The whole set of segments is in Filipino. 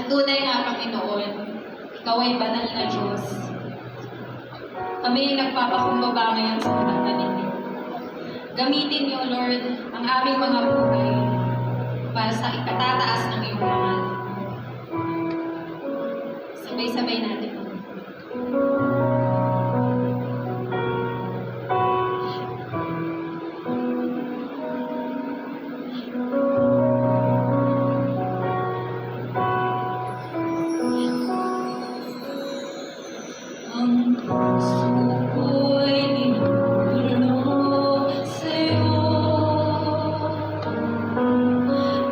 Tunay na Panginoon, Ikaw ay banal na Diyos. Kami ay nagpapakumbaba ngayon sa unang nanindig. Gamitin niyo, Lord, ang aming mga buhay para sa ikatataas ng iyong pangalan. Sabay-sabay natin.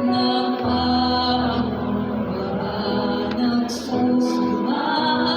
Nagpapakumbaba, nagsusumama.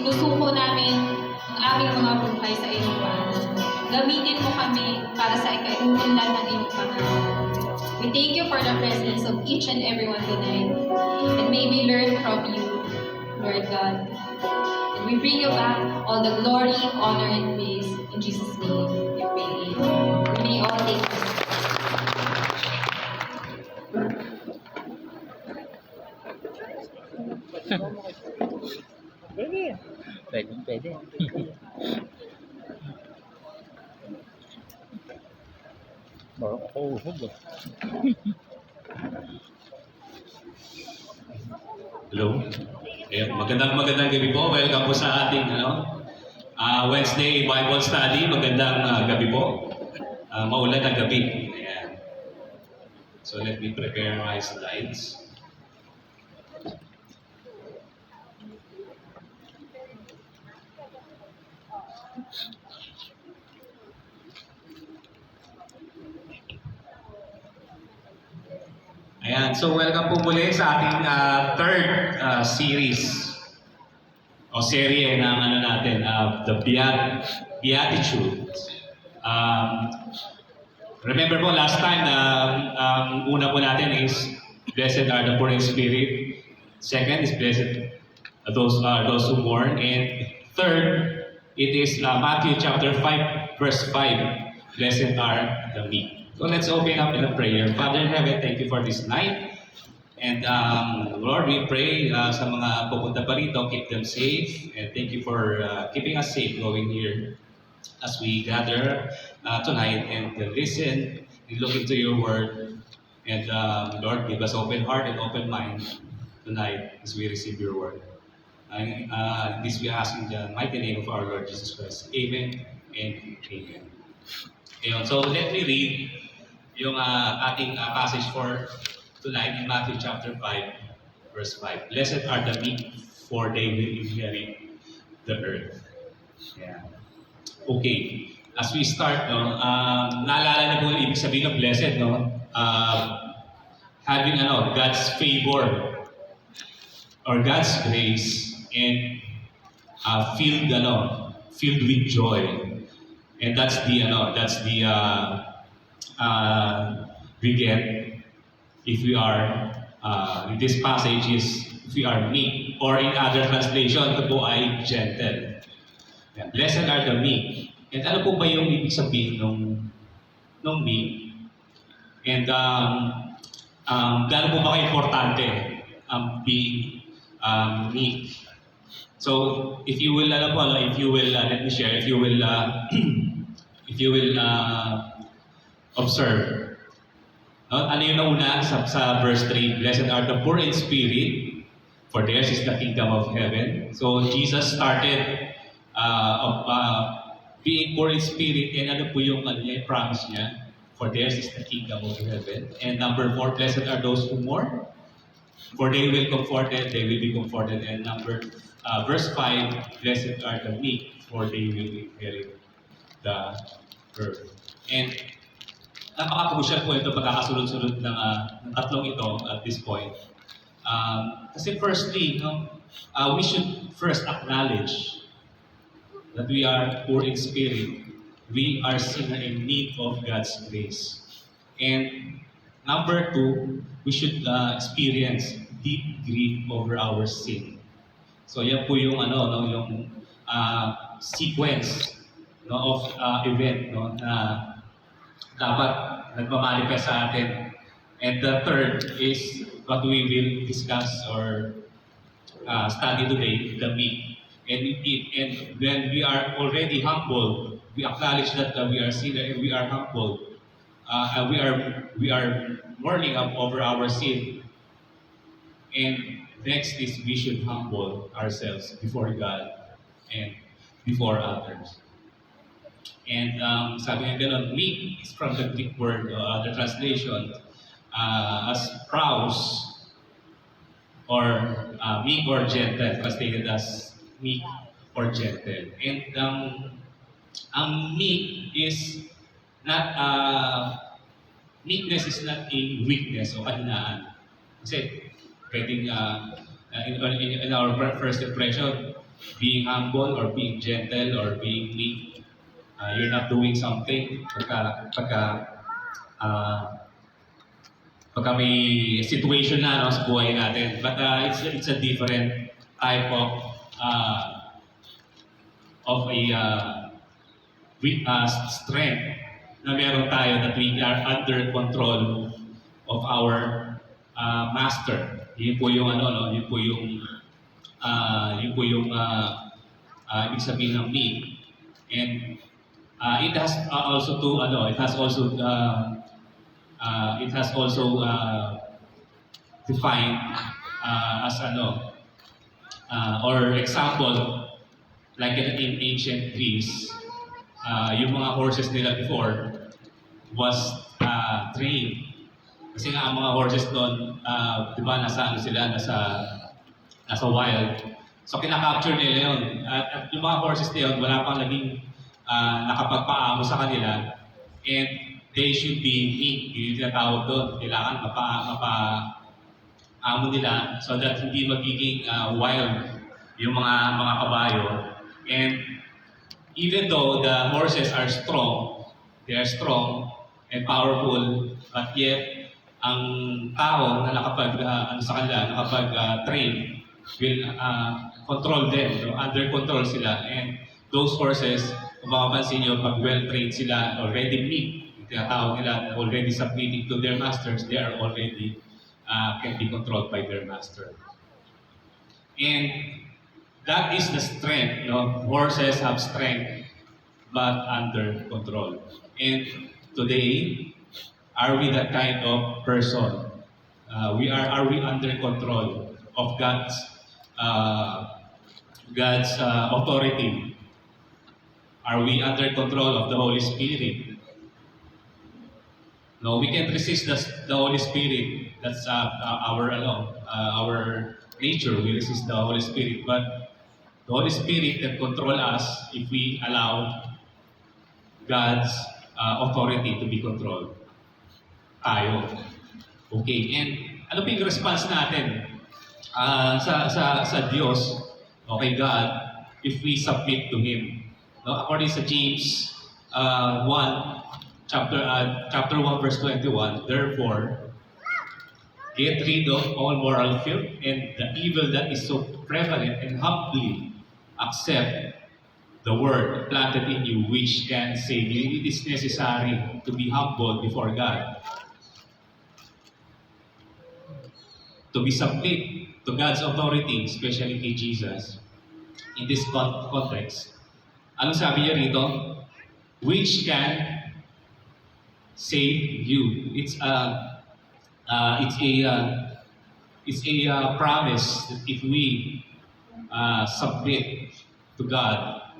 Sinusuko namin ang aming mga buhay sa iyong mano. Gamitin mo kami para sa ikaiunlad ng iyong pangalan. We thank you for the presence of each and everyone tonight. And may we learn from you, Lord God. And we bring you back all the glory, honor, and praise. In Jesus' name, we pray. Amen. We may all take this. Pwede. Baru ako uhog eh. Hello. Ayan, magandang gabi po. Welcome po sa ating Wednesday Bible Study. Magandang gabi po. Maulan na gabi. Ayan. So let me prepare my slides. Ayan, so welcome po muli sa ating third series o serye ng the Beatitude. Remember po last time na una po natin is blessed are the poor in spirit. Second is blessed are those who mourn. And third, it is Matthew chapter 5 verse 5. Blessed are the meek. So let's open up in a prayer. Father in heaven, thank you for this night. And Lord, we pray sa mga pupunta pa rito, keep them safe. And thank you for keeping us safe going here as we gather tonight and listen and look into your word. And Lord, give us open heart and open mind tonight as we receive your word. This we ask in the mighty name of our Lord Jesus Christ. Amen and amen. So let me read yung ating passage for tonight in Matthew chapter 5, verse 5. Blessed are the meek, for they will inherit the earth. Yeah. Okay. As we start, naalala na po yung ibig sabihin ng blessed, no? Having God's favor or God's grace and filled with joy. And that's the we get if we are in this passage is if we are meek, or in other translation ito po ay gentle. Yeah. Blessed are the meek. And ano po ba yung ibig sabihin nung meek? And gaano po ba ka-importante being meek? So if you will let me share, if you will observe. Ano yung nauna sa verse 3? Blessed are the poor in spirit, for theirs is the kingdom of heaven. So Jesus started being poor in spirit, and ano po yung promise niya? For theirs is the kingdom of heaven. And number 4, blessed are those who mourn, for they will be comforted. And verse 5, blessed are the meek, for they will inherit the earth. And napaka-crucial po ito pagkakasunod-sunod ng tatlong ito at this point. Kasi firstly, we should first acknowledge that we are poor in spirit. We are sinner in need of God's grace. And number 2, we should experience deep grief over our sin. So yan po yung yung sequence of event na dapat nagmamanifest sa atin. And the third is what we will discuss or study today, the meek. And when we are already humble, we acknowledge that we are sinner and we are humble. And we are mourning over our sin. And next is we should humble ourselves before God and before others. And sabi nga ganun, meek is from the Greek word, the translation, as praus, or meek or gentle, translated as meek or gentle. And ang meek is not, meekness is not a weakness o kahinaan. Kasi pwedeng, in our first impression, being humble or being gentle or being meek. You're not doing something uh, pagka may situation na no, sa buhay natin. But it's a different type of a strength na meron tayo that we are under control of our master. Yun po yung ano, no? Yun po yung ibig sabihin ng meek. And it has also to ano, it has also defined as ano or example like in ancient Greece, yung mga horses nila before was trained. Kasi nga ang mga horses doon, di ba, nasa ano sila, nasa wild. So kinakapture nila yun. At yung mga horses na yun, wala pang naging nakapagpaamo sa kanila. And they should be meek. Yun yung tinatawag doon. Kailangan mapa-amo nila so that hindi magiging wild yung mga kabayo. And even though the horses are strong, they are strong and powerful, but yet ang tao na ano sa kanila, nakapag-train will control them, no? Under control sila. And those horses, kung makapansin nyo, pag well-trained sila, already meek, yung tinatawag nila, already submitting to their masters, they are already can be controlled by their master. And that is the strength, no? Horses have strength, but under control. And today, are we that kind of person? Are we under control of God's authority? Are we under control of the Holy Spirit? No, we can resist the Holy Spirit. That's our nature. We resist the Holy Spirit, but the Holy Spirit can control us if we allow God's authority to be controlled. Tayo. Okay, and ano po yung response natin sa Diyos, okay, God, if we submit to Him? No, according sa James 1, chapter 1, verse 21, therefore, get rid of all moral filth and the evil that is so prevalent and humbly accept the word planted in you which can save you. It is necessary to be humble before God. To be submit to God's authority, especially kay Jesus. In this context, ano sabi niya rito? Which can save you. It's a promise that if we submit to God,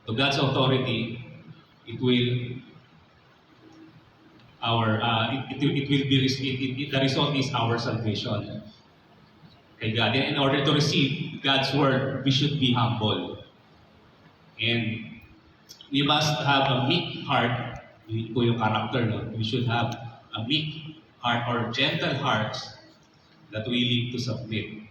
to God's authority, it will the result is our salvation. Okay, God. And in order to receive God's word, we should be humble. And we must have a meek heart. Yun po yung character, no? We should have a meek heart or gentle hearts that we need to submit.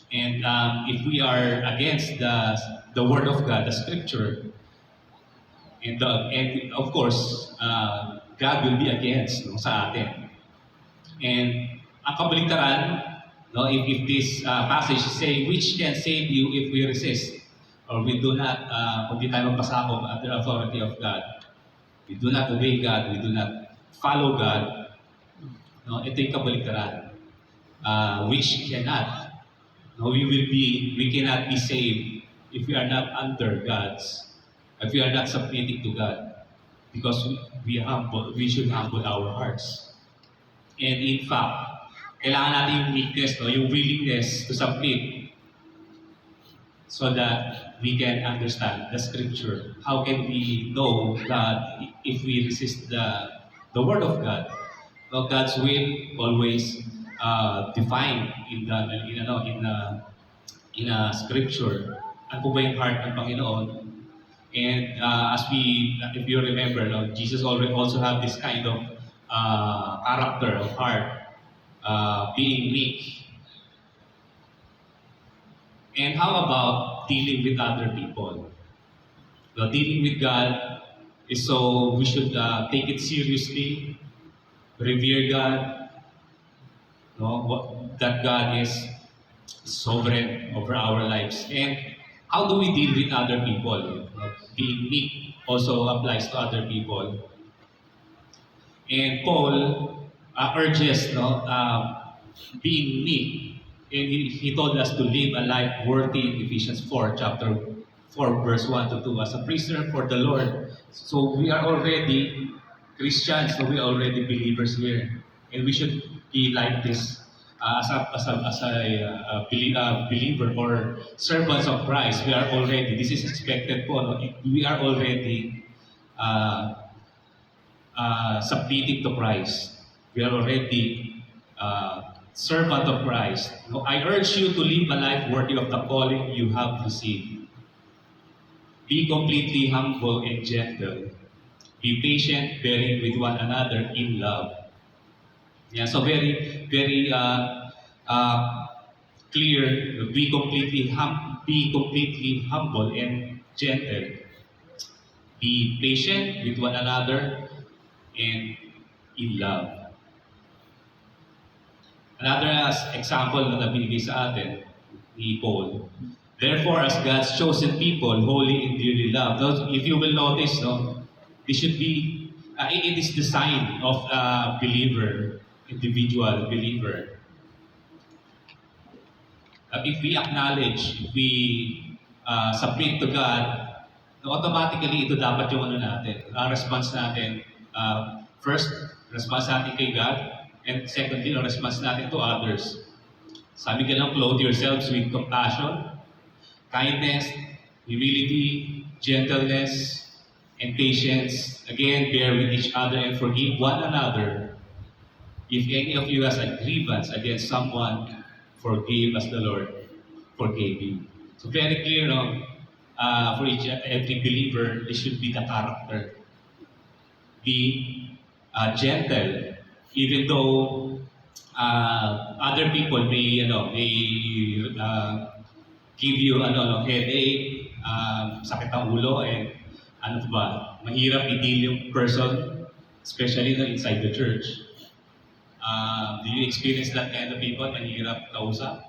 And if we are against the word of God, the scripture, and of course, God will be against, no, sa atin. And ang kabaligtaran, no, if this passage say, which can save you if we resist, or we do not, kung di tayo magpasakop under authority of God, we do not obey God, we do not follow God, no, ito yung kabaligtaran, which cannot, no, we cannot be saved if we are not under if we are not submitting to God, because we should humble our hearts. And in fact, kailangan natin yung meekness, no, yung willingness to submit so that we can understand the scripture. How can we know God if we resist the word of God? Well, God's will always defined in a scripture. Ano po ba yung heart ng Panginoon? And if you remember, no, Jesus also have this kind of character of heart, being meek. And how about dealing with other people. The dealing with God is so we should take it seriously, revere God, no, that God is sovereign over our lives. And how do we deal with other people? Being meek also applies to other people. And Paul urges being meek, and he told us to live a life worthy in Ephesians 4, chapter 4, verse 1 to 2, as a prisoner for the Lord. So we are already Christians, so we are already believers here. And we should be like this as a believer or servants of Christ. We are already, this is expected po, no? We are already submitting to Christ. We are already servant of Christ. No, I urge you to live a life worthy of the calling you have received. Be completely humble and gentle. Be patient, bearing with one another in love. Yeah, so very clear. Be completely humble and gentle. Be patient with one another and in love. Another example na nabigay sa atin ni Paul. Therefore, as God's chosen people, holy and dearly loved. Now, if you will notice, no, this should be, it is the sign of a believer, individual believer. If we acknowledge, if we submit to God, automatically ito dapat yung ano natin, ang response natin. First, response natin kay God, and secondly, ang response natin to others. Sabi ka lang, clothe yourselves with compassion, kindness, humility, gentleness, and patience. Again, bear with each other and forgive one another. If any of you has a grievance against someone, forgive as the Lord forgave you. So very clear, no? For every believer, this should be the character. Be gentle, even though other people may, give you headache, sakit ang ulo, and mahirap i-deal yung person, especially inside the church. Do you experience that kind of people? Mahirap kausap?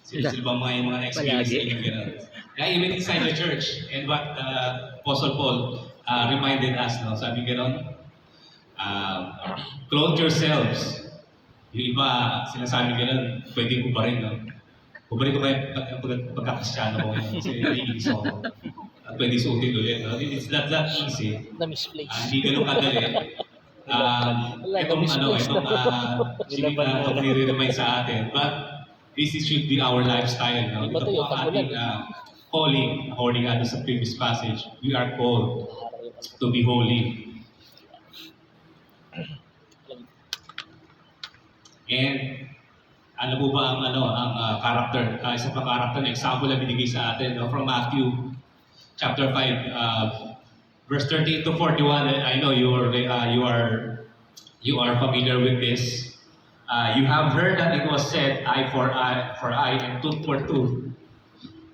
Sila bang mga na-experience yung gano'n? Yeah, even inside the church. And what Apostle Paul reminded us, no? Sabi gano'n, clothe yourselves. Yung iba, sinasabi gano'n, pwede ko pa rin, no? Kubarin ko kayo pagkakasyano ko, kasi naiinis ako. At pwede suotin ulit, no? It's not that easy. Na-misplace. Hindi ganun kadali. Itong nire-remind sa atin. But this should be our lifestyle. No? Ito po ang ating calling, according to sa previous passage. We are called to be holy. And ano po ba ang character? Isa pa character na example na binigay sa atin from Matthew chapter 5. Verse 13 to 41, I know you are familiar with this. You have heard that it was said, eye for eye and tooth for tooth.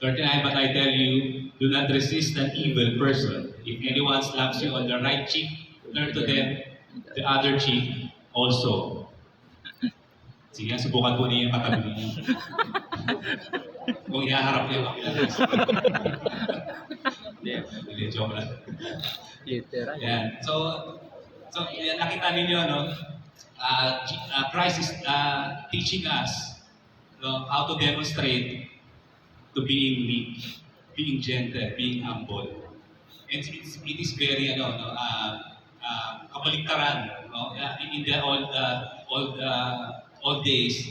39, but I tell you, do not resist an evil person. If anyone slaps you on the right cheek, turn to them the other cheek also. Sige, subukan po niya yung katabi niya. Kung ihaharap niyo ako. Hindi, joke lang. Literal. Yeah. So nakita ninyo, no? Christ is teaching us how to demonstrate to being meek, being gentle, being humble. And it is very, kabaliktaran, no? In the old days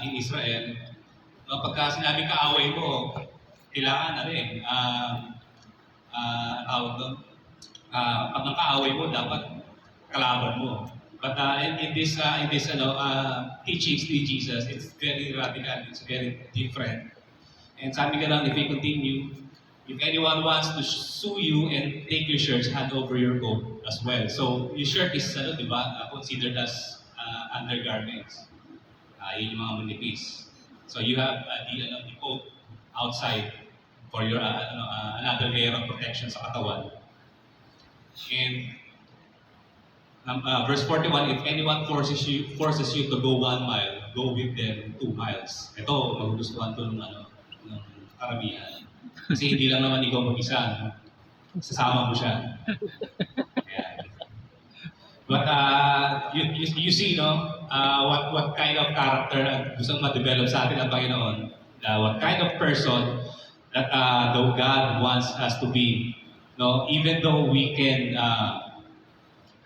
in Israel, no, pagka sinabi kaaway mo, kailangan tawag doon, pag ang kaaway mo, dapat kalaban mo. But in this teachings ni Jesus, it's very radical, it's very different. And sabi ka lang, if we continue, if anyone wants to sue you and take your shirts, hand over your coat as well. So, your shirt is, considered as undergarments. Yun yung mga manipis. So, you have the coat outside for your another layer of protection sa katawan. And verse 41, if anyone forces you to go 1 mile, go with them 2 miles. Ito, magugustuhan to ng karamihan. Kasi hindi lang naman ikaw mag-isa, no? Sasama mo siya. Ayan. But you see, no, what kind of character ang gusto ma-develop sa atin ng Panginoon. What kind of person that though God wants us to be. No, even though we can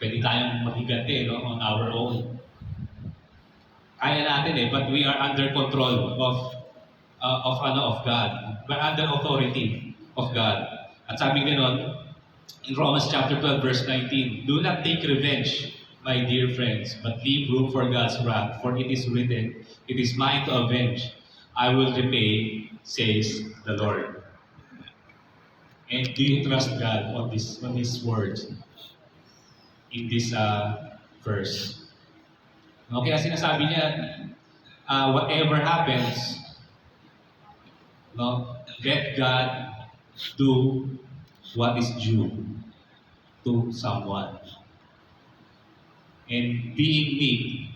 pwede tayong maghiganti, no, on our own. Kaya natin but we are under control of God. We're under authority of God. At sabi gano'n, in Romans chapter 12, verse 19, do not take revenge, my dear friends, but leave room for God's wrath, for it is written, it is mine to avenge, I will repay, says the Lord. And do you trust God on these words? In this verse. No, kaya sinasabi niya, whatever happens, no, let God do what is due to someone. And being meek,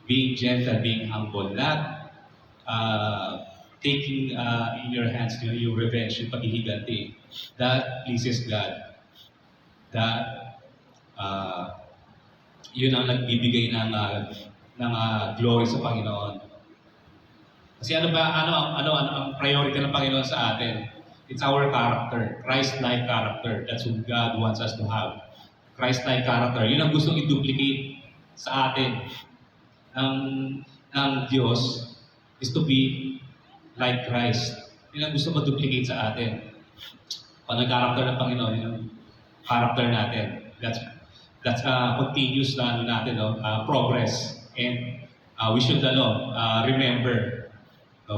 being gentle, being humble, not taking in your hands yung revenge, yung paghihiganti, that pleases God. That yun ang nagbibigay ng glory sa Panginoon. Kasi ano ang priority ng Panginoon sa atin? It's our character, Christ-like character. That's what God wants us to have. Christ-like character. Yun ang gustong i-duplicate sa atin ng Diyos is to be like Christ. Yun ang gusto ma-duplicate sa atin. Pag nag-character ng Panginoon, yun ang character natin. That's continuous natin, progress. And we should remember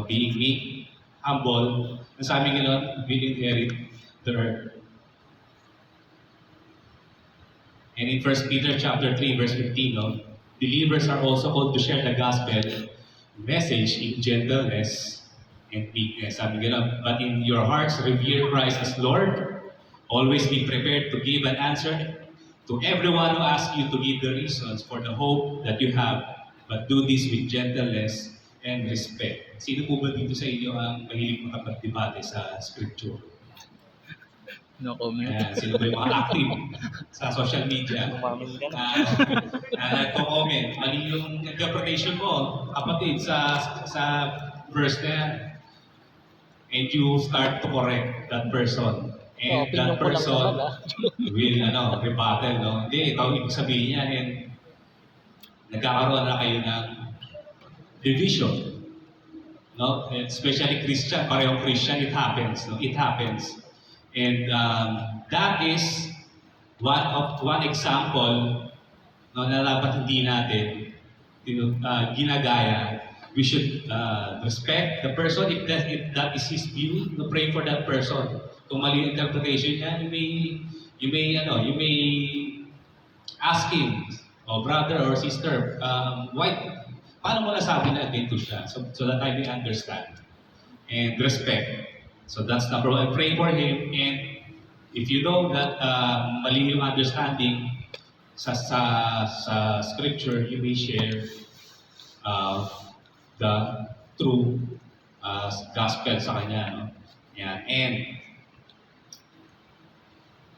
being meek, humble, and sabi nga will inherit the earth. And in 1 Peter chapter 3, verse 15, believers are also called to share the gospel message in gentleness and meekness. Sabi nga but in your hearts revere Christ as Lord. Always be prepared to give an answer to everyone who asks you to give the reasons for the hope that you have, but do this with gentleness and respect. Sino po ba dito sa inyo ang mahilig makapagdebate sa scripture? No comment. Sino ba yung mga active sa social media? Nagko-comment. Mali yung interpretation mo, kapatid, sa verse na yan. And you start to correct that person. And that person will rebuttal, no? Hindi, ito ibig sabihin niya, and nagkakaroon na kayo ng division, no? And especially Christian, parehong Christian, it happens, no? It happens. And that is one example, no, na dapat hindi natin ginagaya. We should respect the person if that is his view, to pray for that person. Kung mali yung interpretation niya, you may ask him, brother or sister, paano mo nasabi na ganito siya? So that I may understand. And respect. So that's number one. Pray for him, and if you know that mali yung understanding sa scripture, you may share the true gospel sa kanya. No? Yeah. And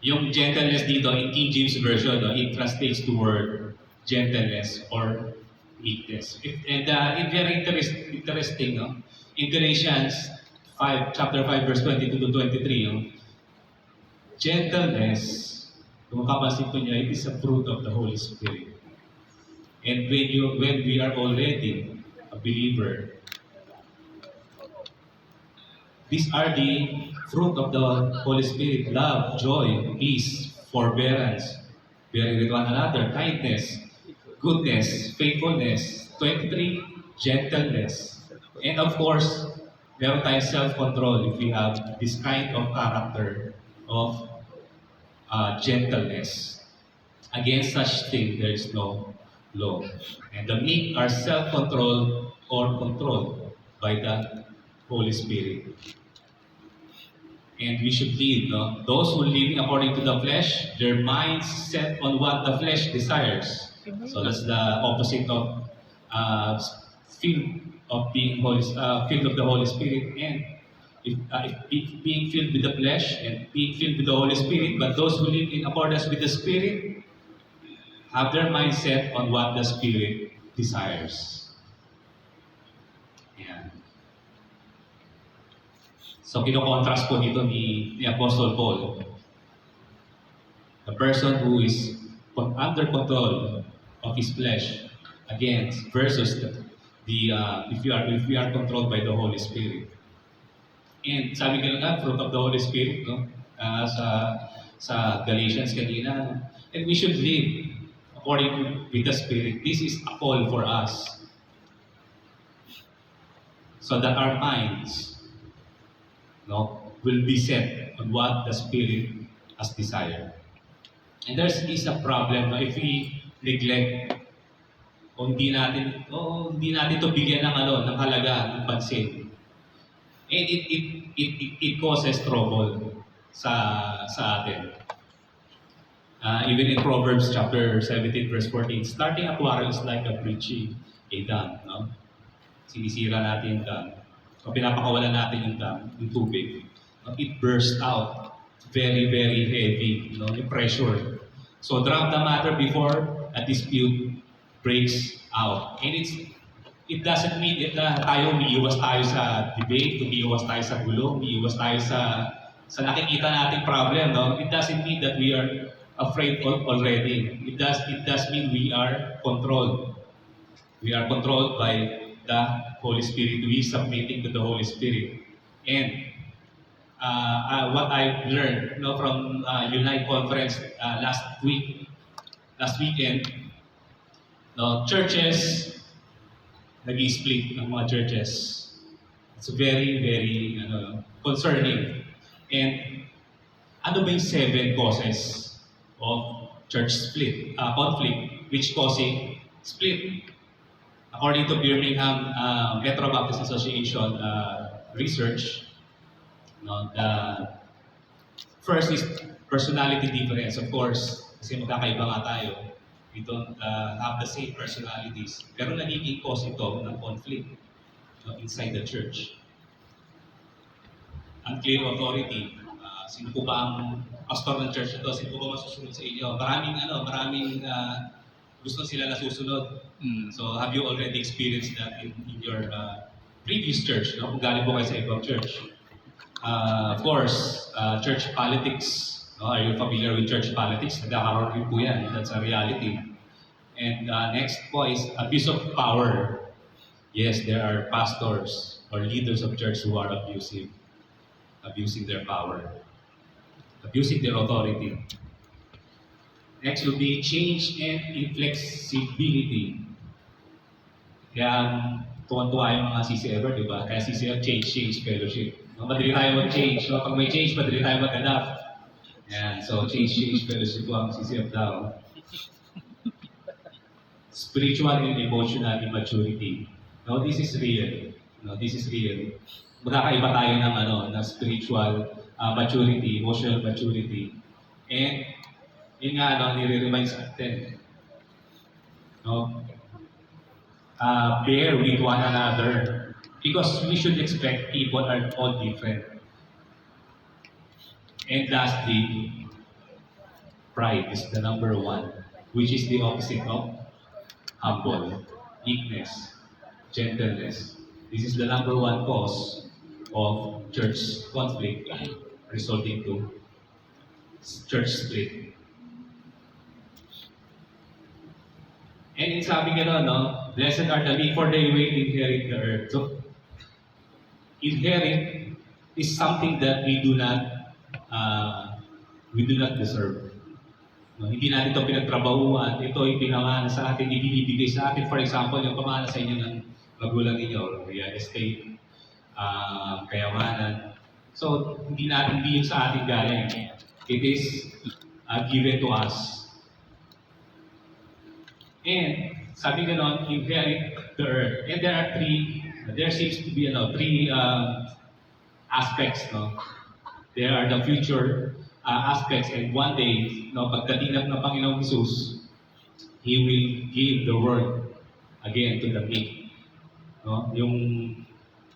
yung gentleness dito, in King James Version, it translates to word gentleness or meekness. And very interesting, no? In Galatians chapter 5, verse 22 to 23, gentleness, kung makapansin ko niya, it is a fruit of the Holy Spirit. And when we are already a believer, these are the fruit of the Holy Spirit: love, joy, peace, forbearance, bearing with one another, kindness, goodness, faithfulness, 23, gentleness. And of course, meron tayong self-control if we have this kind of character of gentleness. Against such thing, there is no law. And the meek are self-controlled or controlled by the Holy Spirit. And we should lead, no? Those who live according to the flesh, their minds set on what the flesh desires. So that's the opposite of filled of being filled of the Holy Spirit. And if being filled with the flesh and being filled with the Holy Spirit, but those who live in accordance with the Spirit have their mind set on what the Spirit desires. Yeah. So, kino-contrast po dito ni Apostle Paul. The person who is under control of his flesh against versus if we are controlled by the Holy Spirit. And sabi ko nga, fruit of the Holy Spirit, no? Sa Galatians kanina. And we should live according with the Spirit. This is a call for us. So that our minds, no, will be set on what the Spirit has desired. And there is a problem, no, if we neglect o hindi natin to bigyan ng halaga, ng pansin. And it causes trouble sa atin. Even in Proverbs chapter 17 verse 14, starting a quarrel is like a breaching a dam, no? Sinisira natin yung dam. O pinapakawalan natin yung dam, yung tubig. It bursts out very, very heavy, no? Yung pressure. So drop the matter before a dispute breaks out. And it doesn't mean na umiiwas tayo sa debate, umiiwas tayo sa gulo, umiiwas tayo sa nakikita nating problem, no? It doesn't mean that we are afraid already. It does mean we are controlled. We are controlled by the Holy Spirit. We are submitting to the Holy Spirit. And what I learned, from Unite Conference last weekend, churches nag-i-split ng mga churches. It's very, very concerning. And ano ba yung 7 causes of church conflict which causing split? According to Birmingham Metro Baptist Association research, the first is personality difference. Of course, kasi magkakaiba nga tayo. We don't have the same personalities. Pero nagiging cause ito ng conflict inside the church. Unclear authority. Sino po ba ang pastor ng church ito? Sino po ba masusunod sa inyo? Maraming gusto sila nasusunod. So have you already experienced that in your previous church? Kung galing po kayo sa ibang church. Of course, church politics. Are you familiar with church politics? Nagkakaroon rin po yan. That's a reality. And next po is abuse of power. Yes, there are pastors or leaders of church who are abusing their power, abusing their authority. Next will be change and inflexibility. Kaya tuwan-tuwa yung mga CCFer, di ba? Kaya CCF, change fellowship. Madali tayo mag-change. Pag may change, madali tayo mag-adapt. Yan, so change fellowship po ang CCF daw. Spiritual and emotional immaturity. No, this is real. This is real. Magkakaiba tayo ng spiritual maturity, emotional maturity. And yun nga, nire-remind sa atin. Bear with one another. Because we should expect people are all different. And lastly, pride is the number 1, which is the opposite of humble, meekness, gentleness. This is the number 1 cause of church conflict resulting to church split. And sabi nga blessed are the meek for they will inherit the earth. So, inherit is something that we do not deserve. Hindi natin ito pinagtrabahuan. Ito ay pinamana sa atin, ibinibigay sa atin. For example, yung pamana sa inyo ng magulang ninyo, real estate, kayamanan. So, hindi yung sa atin galing. It is given to us. And sabi inherit the earth. And there are 3 there seems to be three aspects. No? There are the future aspects, and one day, pagdating ng Panginoong Jesus, He will give the word again to the meek. No? Yung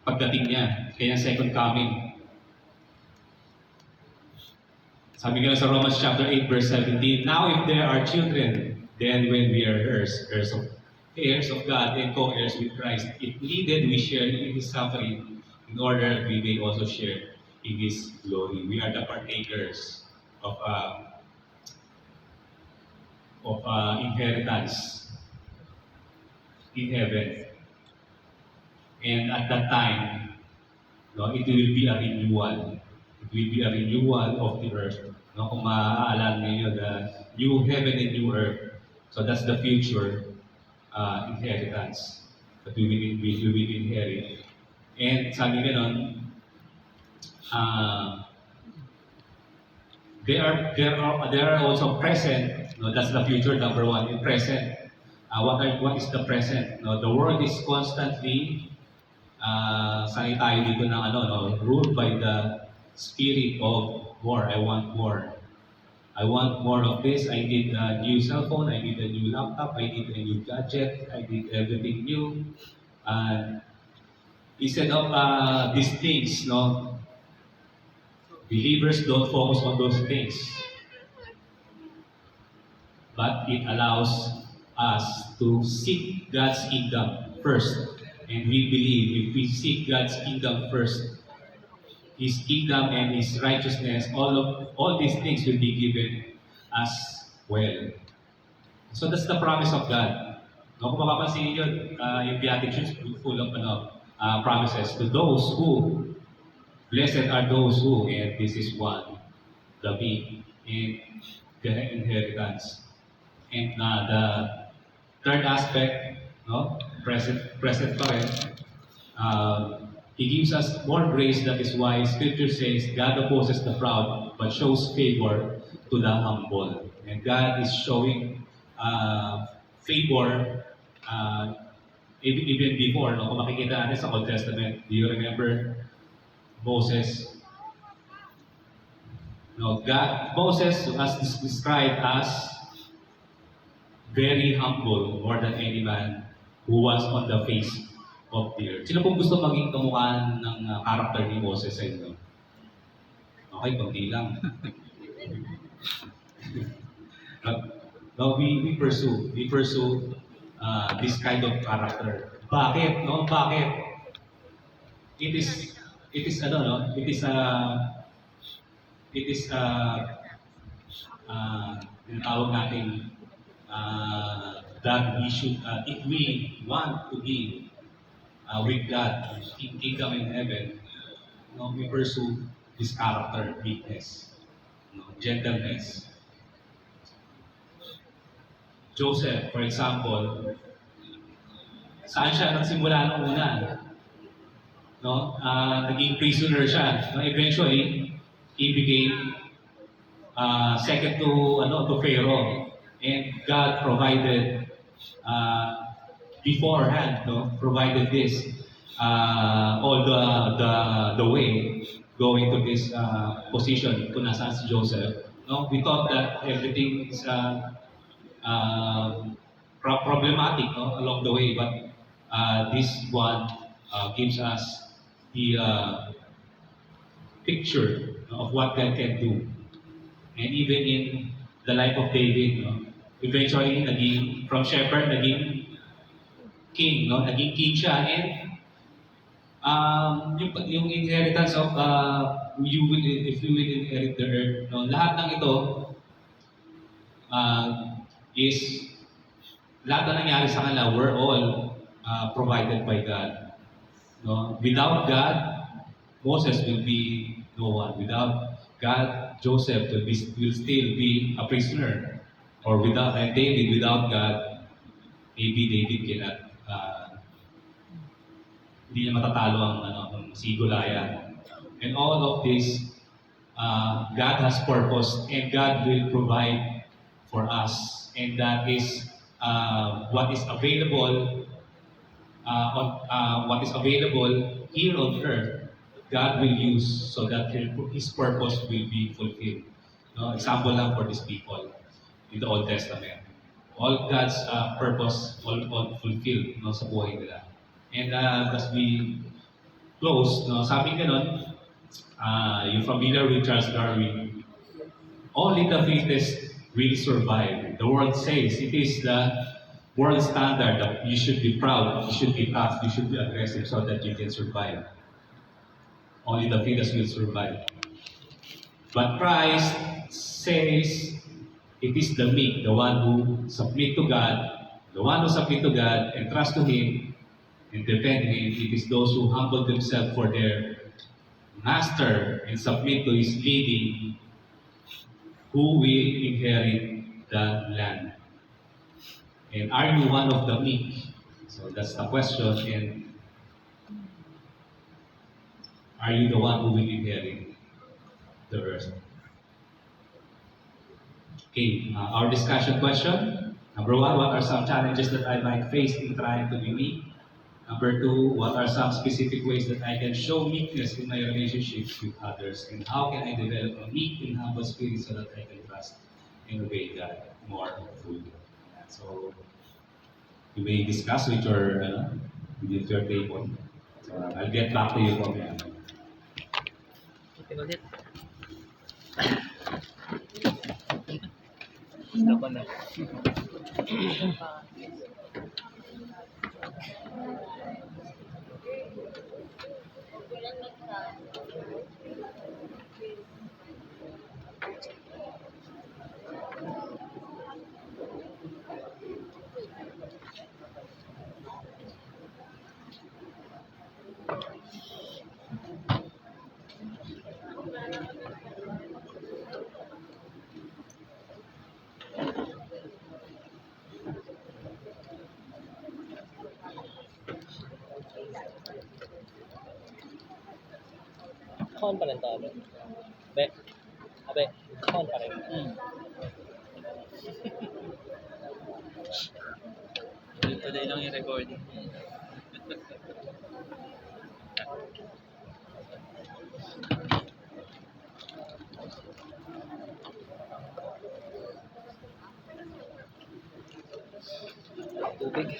pagdating niya, kaya second coming. Sabi nga sa Romans chapter 8 verse 17, now if there are children, then when we are heirs of God and co-heirs with Christ, if needed, we share in His suffering in order we may also share in His glory. We are the partakers of inheritance in heaven. And at that time, it will be a renewal. It will be a renewal of the earth. Kung maaalala ninyo, the new heaven and new earth. So that's the future inheritance that we will inherit. And sabi ganon, there are also present. That's the future, number one. In present, what is the present? The world is constantly sanay tayo dito ng ruled by the spirit of war. I want more. I want more of this. I need a new cell phone. I need a new laptop. I need a new gadget. I need everything new. Instead of these things, believers don't focus on those things. But it allows us to seek God's kingdom first. And we believe if we seek God's kingdom first, His kingdom and His righteousness, all these things will be given as well. So that's the promise of God. Kung mapapansin niyo, yung Beatitudes full of promises to those who, blessed are those who, and this is one, the meek, and the inheritance. And the third aspect, present pa rin. He gives us more grace. That is why Scripture says, God opposes the proud, but shows favor to the humble. And God is showing favor even before. Kung makikita natin sa Old Testament, do you remember Moses? Moses was described as very humble, more than any man who was on the face of the earth. Sino pong gusto maging kamukha ng character ni Moses sa inyo? Okay, konti lang. We pursue this kind of character. Bakit? Bakit? It is tinatawag natin that we should, if we want to be with God, kingdom in heaven, we pursue this character, meekness, gentleness. Joseph, for example, saan siya nagsimula nung una? Naging prisoner siya. Eventually, he became second to Pharaoh. And God provided beforehand, provided this all the way going to this position kung nasaan si Joseph. We thought that everything is problematic along the way, but this one gives us the picture of what God can do. And even in the life of David, eventually from shepherd, naging king, naging king siya, and yung inheritance of if you will inherit the earth, lahat ng ito is lahat na nangyari sa kanila were all provided by God. Without God, Moses will be no one. Without God, Joseph will still be a prisoner. Or and David, without God, maybe David cannot, hindi niya matatalo ang si Goliath. And all of this, God has purpose, and God will provide for us. And that is what is available what is available here on earth, God will use so that His purpose will be fulfilled. No, example lang for these people in the Old Testament. All God's purpose all fulfilled no, sa buhay nila. And as we close, no, sabi ganun, you're familiar with Charles Darwin, only the fittest will survive. The world says it is the world standard that you should be proud, you should be tough, you should be aggressive so that you can survive. Only the fittest will survive. But Christ says it is the meek, the one who submit to God, the one who submit to God and trust to Him and depend Him. It is those who humble themselves for their master and submit to His leading who will inherit the land. And are you one of the meek? So that's the question. And are you the one who will inherit the earth? Okay, our discussion question. Number one, what are some challenges that I might face in trying to be meek? Number two, what are some specific ways that I can show meekness in my relationships with others? And how can I develop a meek and humble spirit so that I can trust and obey God more fully? So, you may discuss with your table. So, I'll get back to you from there. Ito ulit. Gusto ko na. Con pa rin to, Abe. Abe. Abe. Con pa rin. Tuloy lang yung recording. Tubig.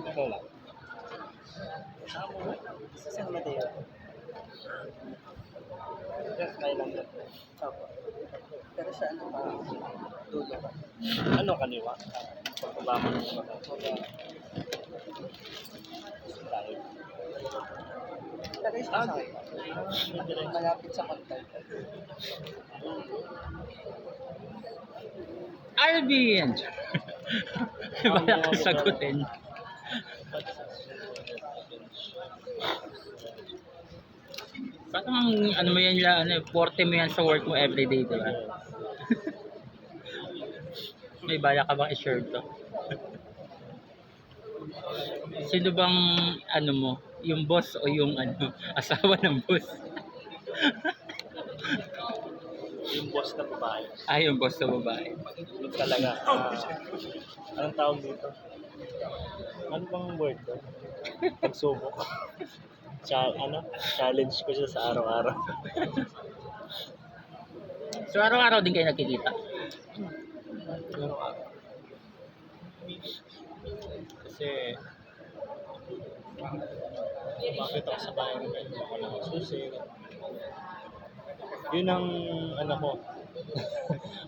Ito lang. Saan Mateo? Yes, kaya lang yan. Opo. Pero sa ano pa? Dulo ka. Ano kaniwa? Pagbaba mo ng mga. Tayo. Pero isa sa akin. Malapit sa contact. Alvin! Wala kang sagutin. Parang ano mo yan lang, 40 mo yan sa work mo everyday, di ba? May bala ka bang i-share to? Sino bang ano mo? Yung boss o yung asawa ng boss? Yung boss na babae. Yung boss na babae. Yung talaga. Anong tawag dito? Ano bang word doon? Pagsubok. Challenge ko siya sa araw-araw. So araw-araw din kayo nagkikita? Araw-araw. Kasi bakit ako sa bahay ng ganyan ako lang susi. Yun ang ano ko.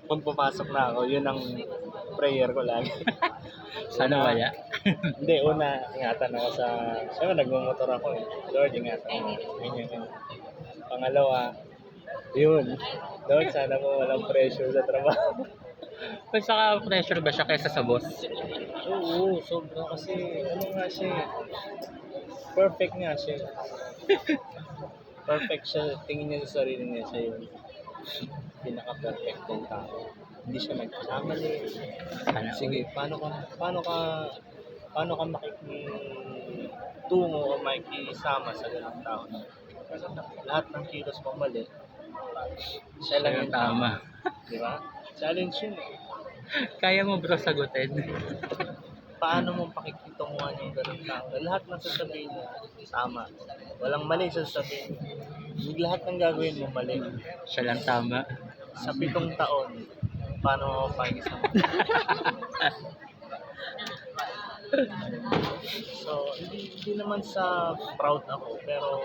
Pag pumasok na ako, yun ang prayer ko lagi. Sana wala. Hindi, una, ingatan ako sa... Siyempre, nagmumotor ako eh. Lord, ingatan mo. Ganyan. Pangalawa, yun. Lord, sana mo walang pressure sa trabaho. Pag saka pressure ba siya kaysa sa boss? Oo, sobra kasi, ano nga siya eh. Perfect nga siya. Perfect siya. Tingin niya sa sarili niya siya yung pinaka-perfect kong tao. hindi siya nagkakamali. Sana Sige, paano ka makikitungo o makikisama sa ganung tao na lahat ng kilos mo mali, siya lang yung tama. Di ba? Challenge yun eh. Kaya mo bro sagutin. Paano mo pakikitunguhan yung ganung tao na lahat ng sasabihin niya tama. Walang mali sa sasabihin. Yung lahat ng gagawin mo mali. Siya lang tama. Sa 7 taon, paano mo pakikisama? So, hindi naman sa proud ako, pero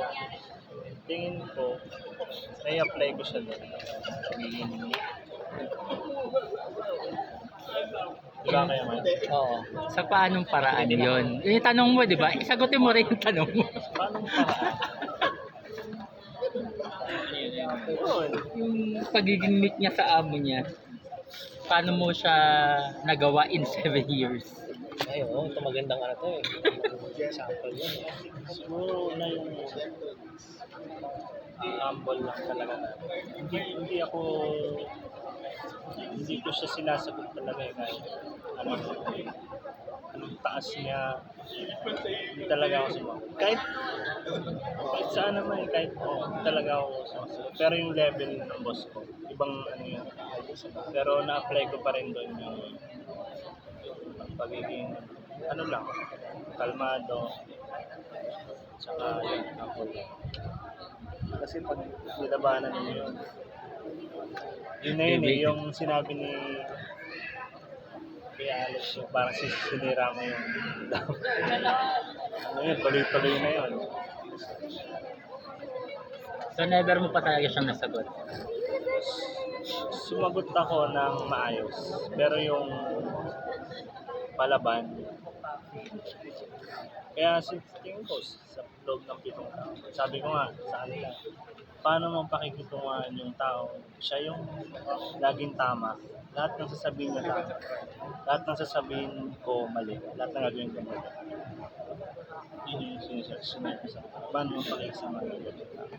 tingin ko, na-apply ko siya doon. Diba kaya man? Oo. Sa paanong paraan yon? Yung tanong mo, di ba? Isagutin mo rin yung tanong mo. Paano paraan? Yun. Yung pagiging meet niya sa amo niya, paano mo siya nagawa in 7 years? Ay, oo. Ito magandang ano to eh. Example yun. Siguro na yung humble lang talaga. Hindi ko siya sinasagot talaga eh. Kahit anong taas niya, hindi talaga ako sumasagot. Kahit saan naman eh, kahit hindi talaga ako sumasagot. Pero yung level ng boss ko, ibang ano yun. Pero na-apply ko pa rin doon yung pagiging ano lang, kalmado, tsaka yun, humble. Kasi pag nilabanan mo yun, yun na yun eh, yung sinabi ni Kuya Alex, yung parang sinira mo yung ano yun, tuloy-tuloy na yun. So never mo pa talaga siyang nasagot. Sumagot ako ng maayos, pero yung palaban, kaya tingin ko sa loob ng 7 taon, sabi ko nga sa kanila, paano mo pakikitunguhan yung tao, siya yung laging tama, lahat ng sasabihin niya tama, lahat ng sasabihin ko mali, lahat ng gagawin ko mali. Yun yung sinasabi sa akin. Paano mo pakikisama ng ganyan tao?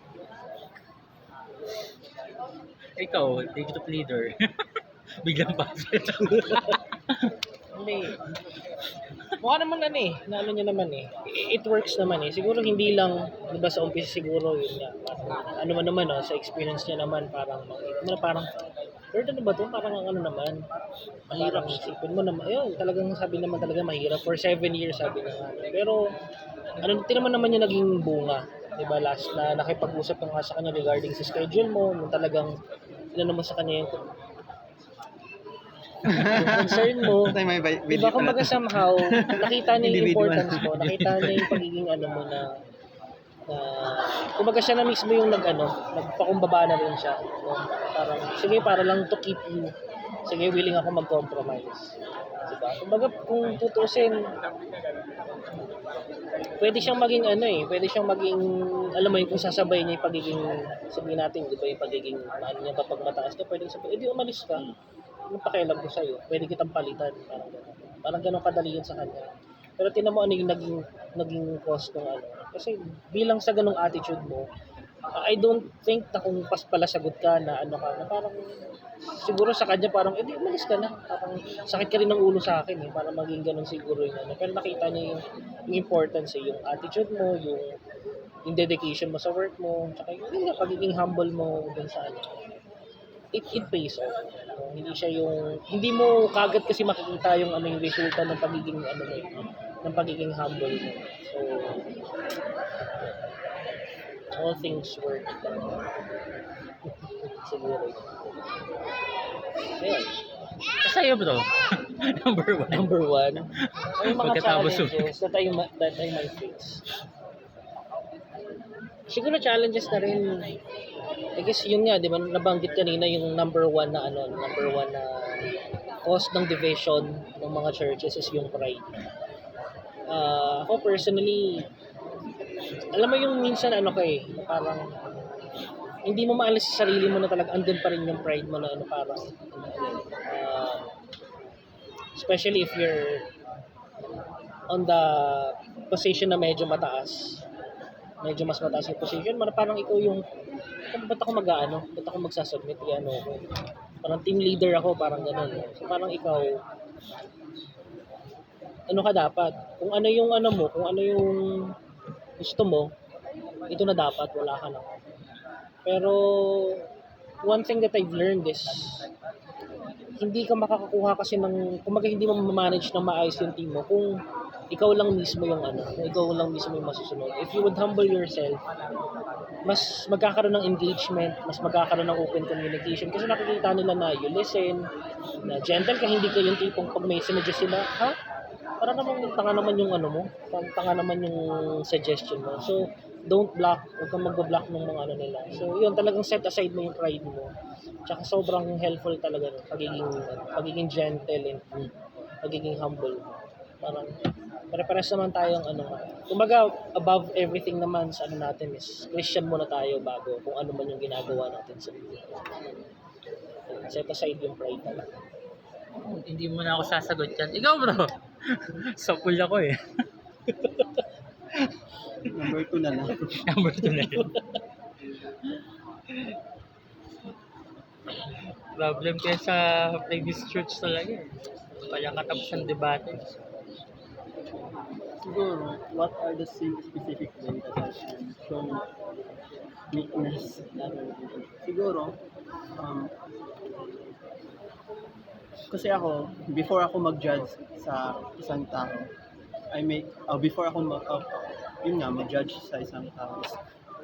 Ikaw, digital leader. Biglang pasok. Hindi. Mukha naman na ano niya naman eh. It works naman eh. Siguro hindi lang, di ba sa umpisa siguro yun nga. Parang, ano man naman sa experience niya naman, parang, Lord, ano ba ito? Parang ano naman, mahirap isipin mo naman. Ayun, talagang sabi naman talaga mahirap. For 7 years sabi niya nga. Pero, tinaman naman niya naging bunga. Di ba last na nakipag-usap ka nga sa kanya regarding sa schedule mo, nung talagang, naman sa kanya yung concern mo. Diba, kumbaga somehow, nakita niya yung importance mo, nakita niya yung pagiging ano mo na kumbaga siya na mismo yung nagpakumbaba na rin siya. No? Parang, sige, para lang to keep you. Sige, willing ako mag-compromise. Diba? Kumbaga, kung tutusin, pwede siyang maging pwede siyang maging, alam mo yun, kung sasabay niya yung pagiging, sabihin natin, di ba, yung pagiging, niya kapag mataas ka, pwede sabihin, edi umalis ka. Yung pakialam ko sa'yo, pwede kitang palitan. Parang ganun kadali yun sa kanya. Pero tinan mo ano yung naging cause ng Kasi bilang sa ganung attitude mo, I don't think na kung palasagot ka na na parang, siguro sa kanya parang, edi umalis ka na. Parang sakit ka rin ng ulo sa akin parang maging ganun siguro yung Pero nakita niya yung importance yung attitude mo, yung dedication mo sa work mo, tsaka yung pagiging humble mo dun sa it pays off. Hindi mo kagad kasi makikita yung yung resulta ng pagiging ng pagiging humble mo. So all things work. Siguro. Ayun. Sa'yo bro, Number one, may mga Pagkatapos challenges that I might face. Siguro challenges na rin. I guess yun nga, di ba, nabanggit kanina yung number one na cause ng division ng mga churches is yung pride. Ako personally, alam mo yung minsan parang hindi mo maalis sa sarili mo na talaga andun pa rin yung pride mo na parang especially if you're on the position na medyo mas mataas yung position, parang ikaw yung, ba't ako ba't ako magsasubmit, Parang team leader ako, parang gano'n. So parang ikaw, ano ka dapat? Kung ano yung ano mo, kung ano yung gusto mo, ito na dapat, wala ka na. Pero one thing that I've learned is hindi ka makakakuha kasi kumaga hindi mo manage ng maayos yung team mo kung ikaw lang mismo yung kung ikaw lang mismo yung masusunod. If you would humble yourself, mas magkakaroon ng engagement, mas magkakaroon ng open communication kasi nakikita nila na you listen, na gentle ka, hindi ka yung tipong pag may sinadya sila, ha? Para namang tanga naman yung mo, tanga naman yung suggestion mo. So, don't block, huwag kang mag-block ng mga nila. So, yun, talagang set aside mo yung pride mo. Tsaka sobrang helpful talaga ng pagiging gentle and pagiging humble. Parang, pare-pares naman tayong kumbaga, above everything naman sa natin is Christian muna tayo bago kung ano man yung ginagawa natin sa buhay. Set aside yung pride talaga. Hindi mo na ako sasagot yan. Ikaw bro, sapul ako eh. Number 2 na lang. Number 2 na yun. Problem kaya sa previous church talaga eh. Kaya katapos ng debate. Siguro, what are the specific ways that I can show weakness? Siguro, kasi ako, before ako mag-judge sa isang tao, before ako mag-judge sa isang tao,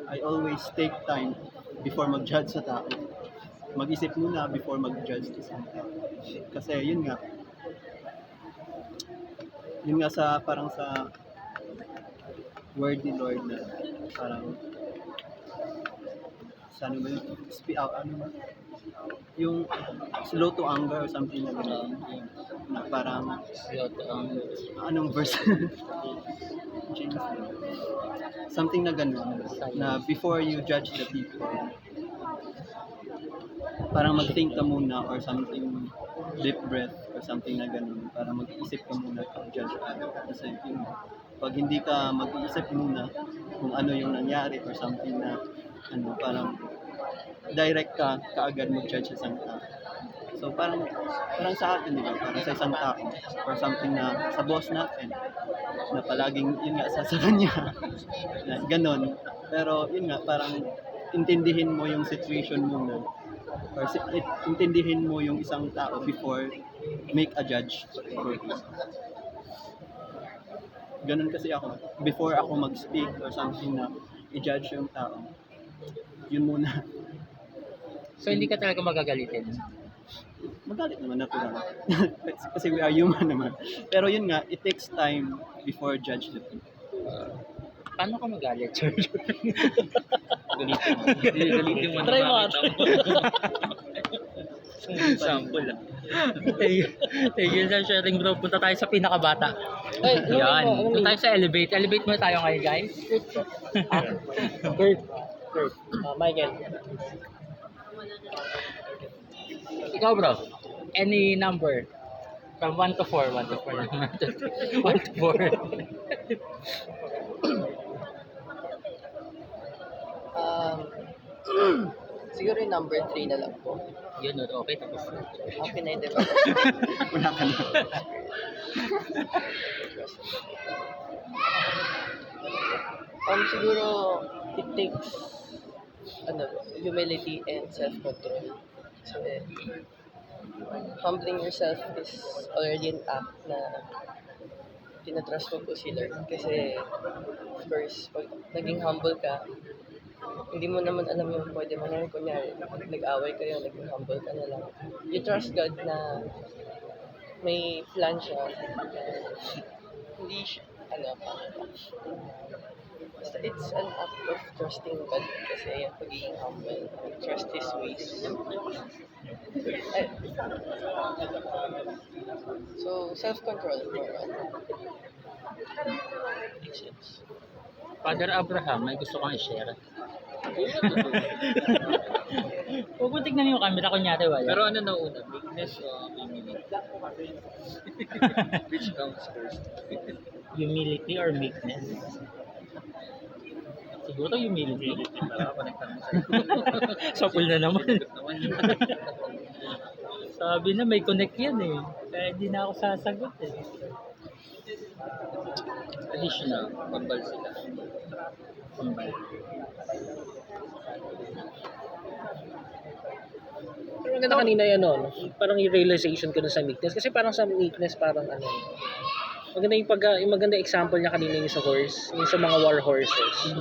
I always take time before mag-judge sa tao. Mag-isip muna before mag-judge sa isang tao. Kasi yun nga parang sa word ni Lord na parang sa yung slow to anger or something na gano'n, na parang anong verse? James, something na gano'n, na before you judge the people, parang mag-think ka muna or something, deep breath or something na gano'n, para mag-iisip ka muna pag judge ka. Kasi pag hindi ka mag-iisip muna kung ano yung nangyari or something na parang direct ka kaagad mag-judge sa isang tao. So parang sa atin, di ba? Parang sa isang tao or something na sa boss natin na palaging yun nga sa kanya na ganon. Pero yun nga, parang intindihin mo yung situation muna or intindihin mo yung isang tao before make a judge for it. Ganon kasi ako. Before ako mag-speak or something na i-judge yung tao, yun muna. So hindi ka talaga magagalitin? Magalit naman, natural. Kasi we are human naman. Pero yun nga, it takes time before judge the people. Paano ka magalit, George? Galitin mo na Try mo makita mo. Sample ah. Thank you sa sharing bro. Punta tayo sa pinakabata. Ay, Yan. Punta tayo sa elevate. Elevate muna tayo ngayon guys. Kurt. Michael. Ikaw bro, any number from 1 to 4, 1 to 4, 1 to 4. Siguro yung number 3 na lang po. Yun, okay, tapos na. Okay na yun, diba? Wala ka na. Siguro, it takes humility and self-control. So, humbling yourself is already an act na tinatrust mo po si Lord. Kasi, of course, pag naging humble ka, hindi mo naman alam yung pwede mangyari. Kunyari, nag-away kayo, naging humble ka na lang. You trust God na may plan siya. Hindi siya, basta it's an act of trusting God kasi yung pagiging humble, trust His ways. So, self-control more on. Makes sense. Father Abraham, may gusto kang i-share. Huwag mo tignan yung camera, kunyari wala. Pero ano na una? Weakness o humility? Which comes first? Humility or meekness? Siguro humility. Para connect naman Sa pool na naman. naman. Sabi na may connect yan eh. Kaya hindi na ako sasagot eh. Additional, pambal sila. Pero maganda kanina yan, no? Parang yung realization ko dun sa meekness. Kasi parang sa meekness, parang ano, maganda yung maganda example niya kanina yung sa horse, yung sa mga war horses.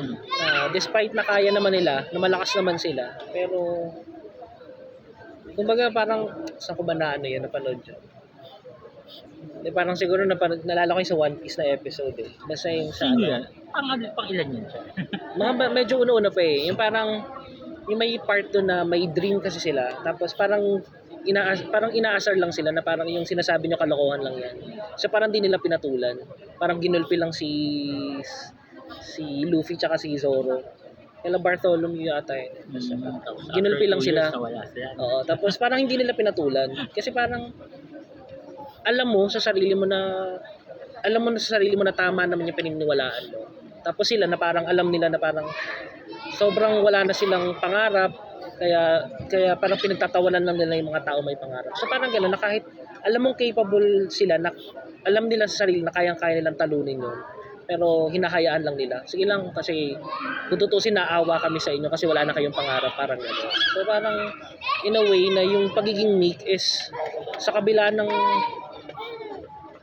Despite na kaya naman nila, na malakas naman sila, pero kumbaga parang, saan ko ba na ano yan, napanood yun? Parang siguro nalala ko yung sa One Piece na episode eh. Basta yung sa Sino ano, yan? Pang ilan yun siya? medyo una-una pa eh. Yung parang, yung may part doon na may dream kasi sila. Tapos parang inaasar lang sila na parang yung sinasabi nyo kalokohan lang yan. So parang di nila pinatulan. Parang ginulpi lang si Luffy tsaka si Zoro. Kaya Bartholomew yata eh. Ginulpi lang sila. Oo, tapos parang hindi nila pinatulan. Kasi parang alam mo sa sarili mo na tama naman yung pininiwalaan mo. Tapos sila na parang alam nila na parang sobrang wala na silang pangarap, kaya parang pinagtatawanan lang nila yung mga tao may pangarap. So parang gano'n na kahit alam mong capable sila, na alam nila sa sarili na kayang-kaya nilang talunin yun, pero hinahayaan lang nila. Sige lang kasi kung tutusin, naawa kami sa inyo kasi wala na kayong pangarap, parang gano'n. So parang in a way na yung pagiging meek is sa kabila ng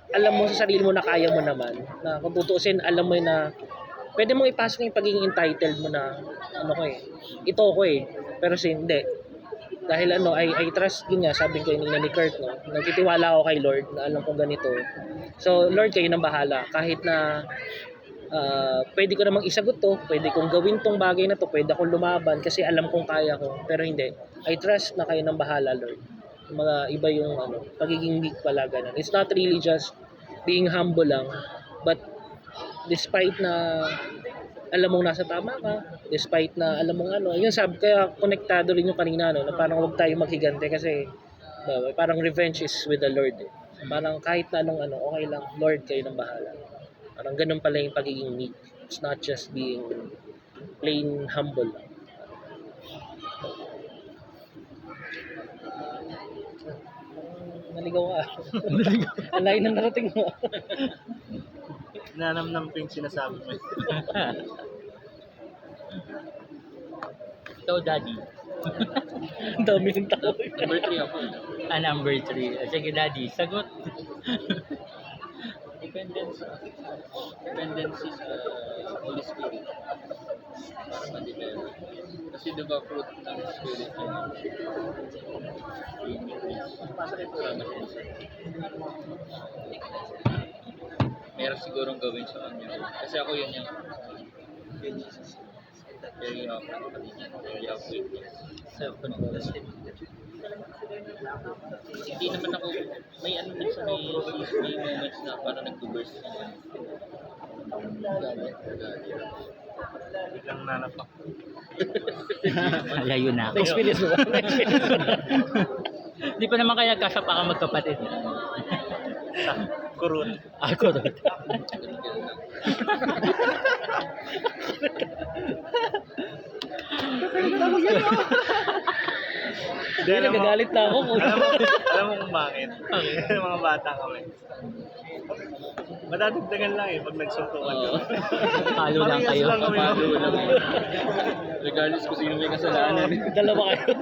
alam mo sa sarili mo na kaya mo naman, na kung tutusin, alam mo na pwede mong ipasok yung pagiging entitled mo na ano ko eh, ito ko eh, pero hindi. Dahil ano, I trust yun nga, sabi ko yun ni Kurt, no? Nagtitiwala ako kay Lord na alam kong ganito. So Lord, kayo nang bahala. Kahit na pwede ko namang isagot to, pwede kong gawin tong bagay na to, pwede akong lumaban kasi alam kong kaya ko, pero hindi. I trust na kayo nang bahala, Lord. Mga iba yung ano, pagiging meek pala ganun. It's not really just being humble lang, but despite na alam mong nasa tama ka, despite na alam mong ano, yun sabi, kaya konektado rin yung kanina, no, na parang huwag tayo maghigante kasi parang revenge is with the Lord eh. Parang kahit na anong ano, okay lang, Lord kayo nang bahala. Parang ganun pala yung pagiging meek. It's not just being plain humble lang. Naligaw ka. Ang layo na narating mo. Nanamnam ko yung sinasabi mo. Ikaw, Daddy. Ang dami ng tao. Number 3 ako. Number 3. Sige, Daddy. Sagot. Dependency sa Holy Spirit. Para ma-develop. Kasi diba fruit ng Spirit yun? Meron sigurong gawin sa kanya. Kasi ako yun yung very witness. Self-control. Hindi naman ako, may ano din sa may moments na parang nag-burst naman. Biglang nanapak. Malayo na ako. Na-experience mo ba? Hindi pa naman kaya kasapakan magkapatid. Kurun. Ako rin. Hindi, nagagalit na ako. Alam mo kung bakit? Mga bata kami. Madadagdagan lang eh pag nagsuntukan ka. Palo lang Parehas kayo. lang kami. Palo lang yun. Regardless kung sino may kasalanan. Dalawa kayo.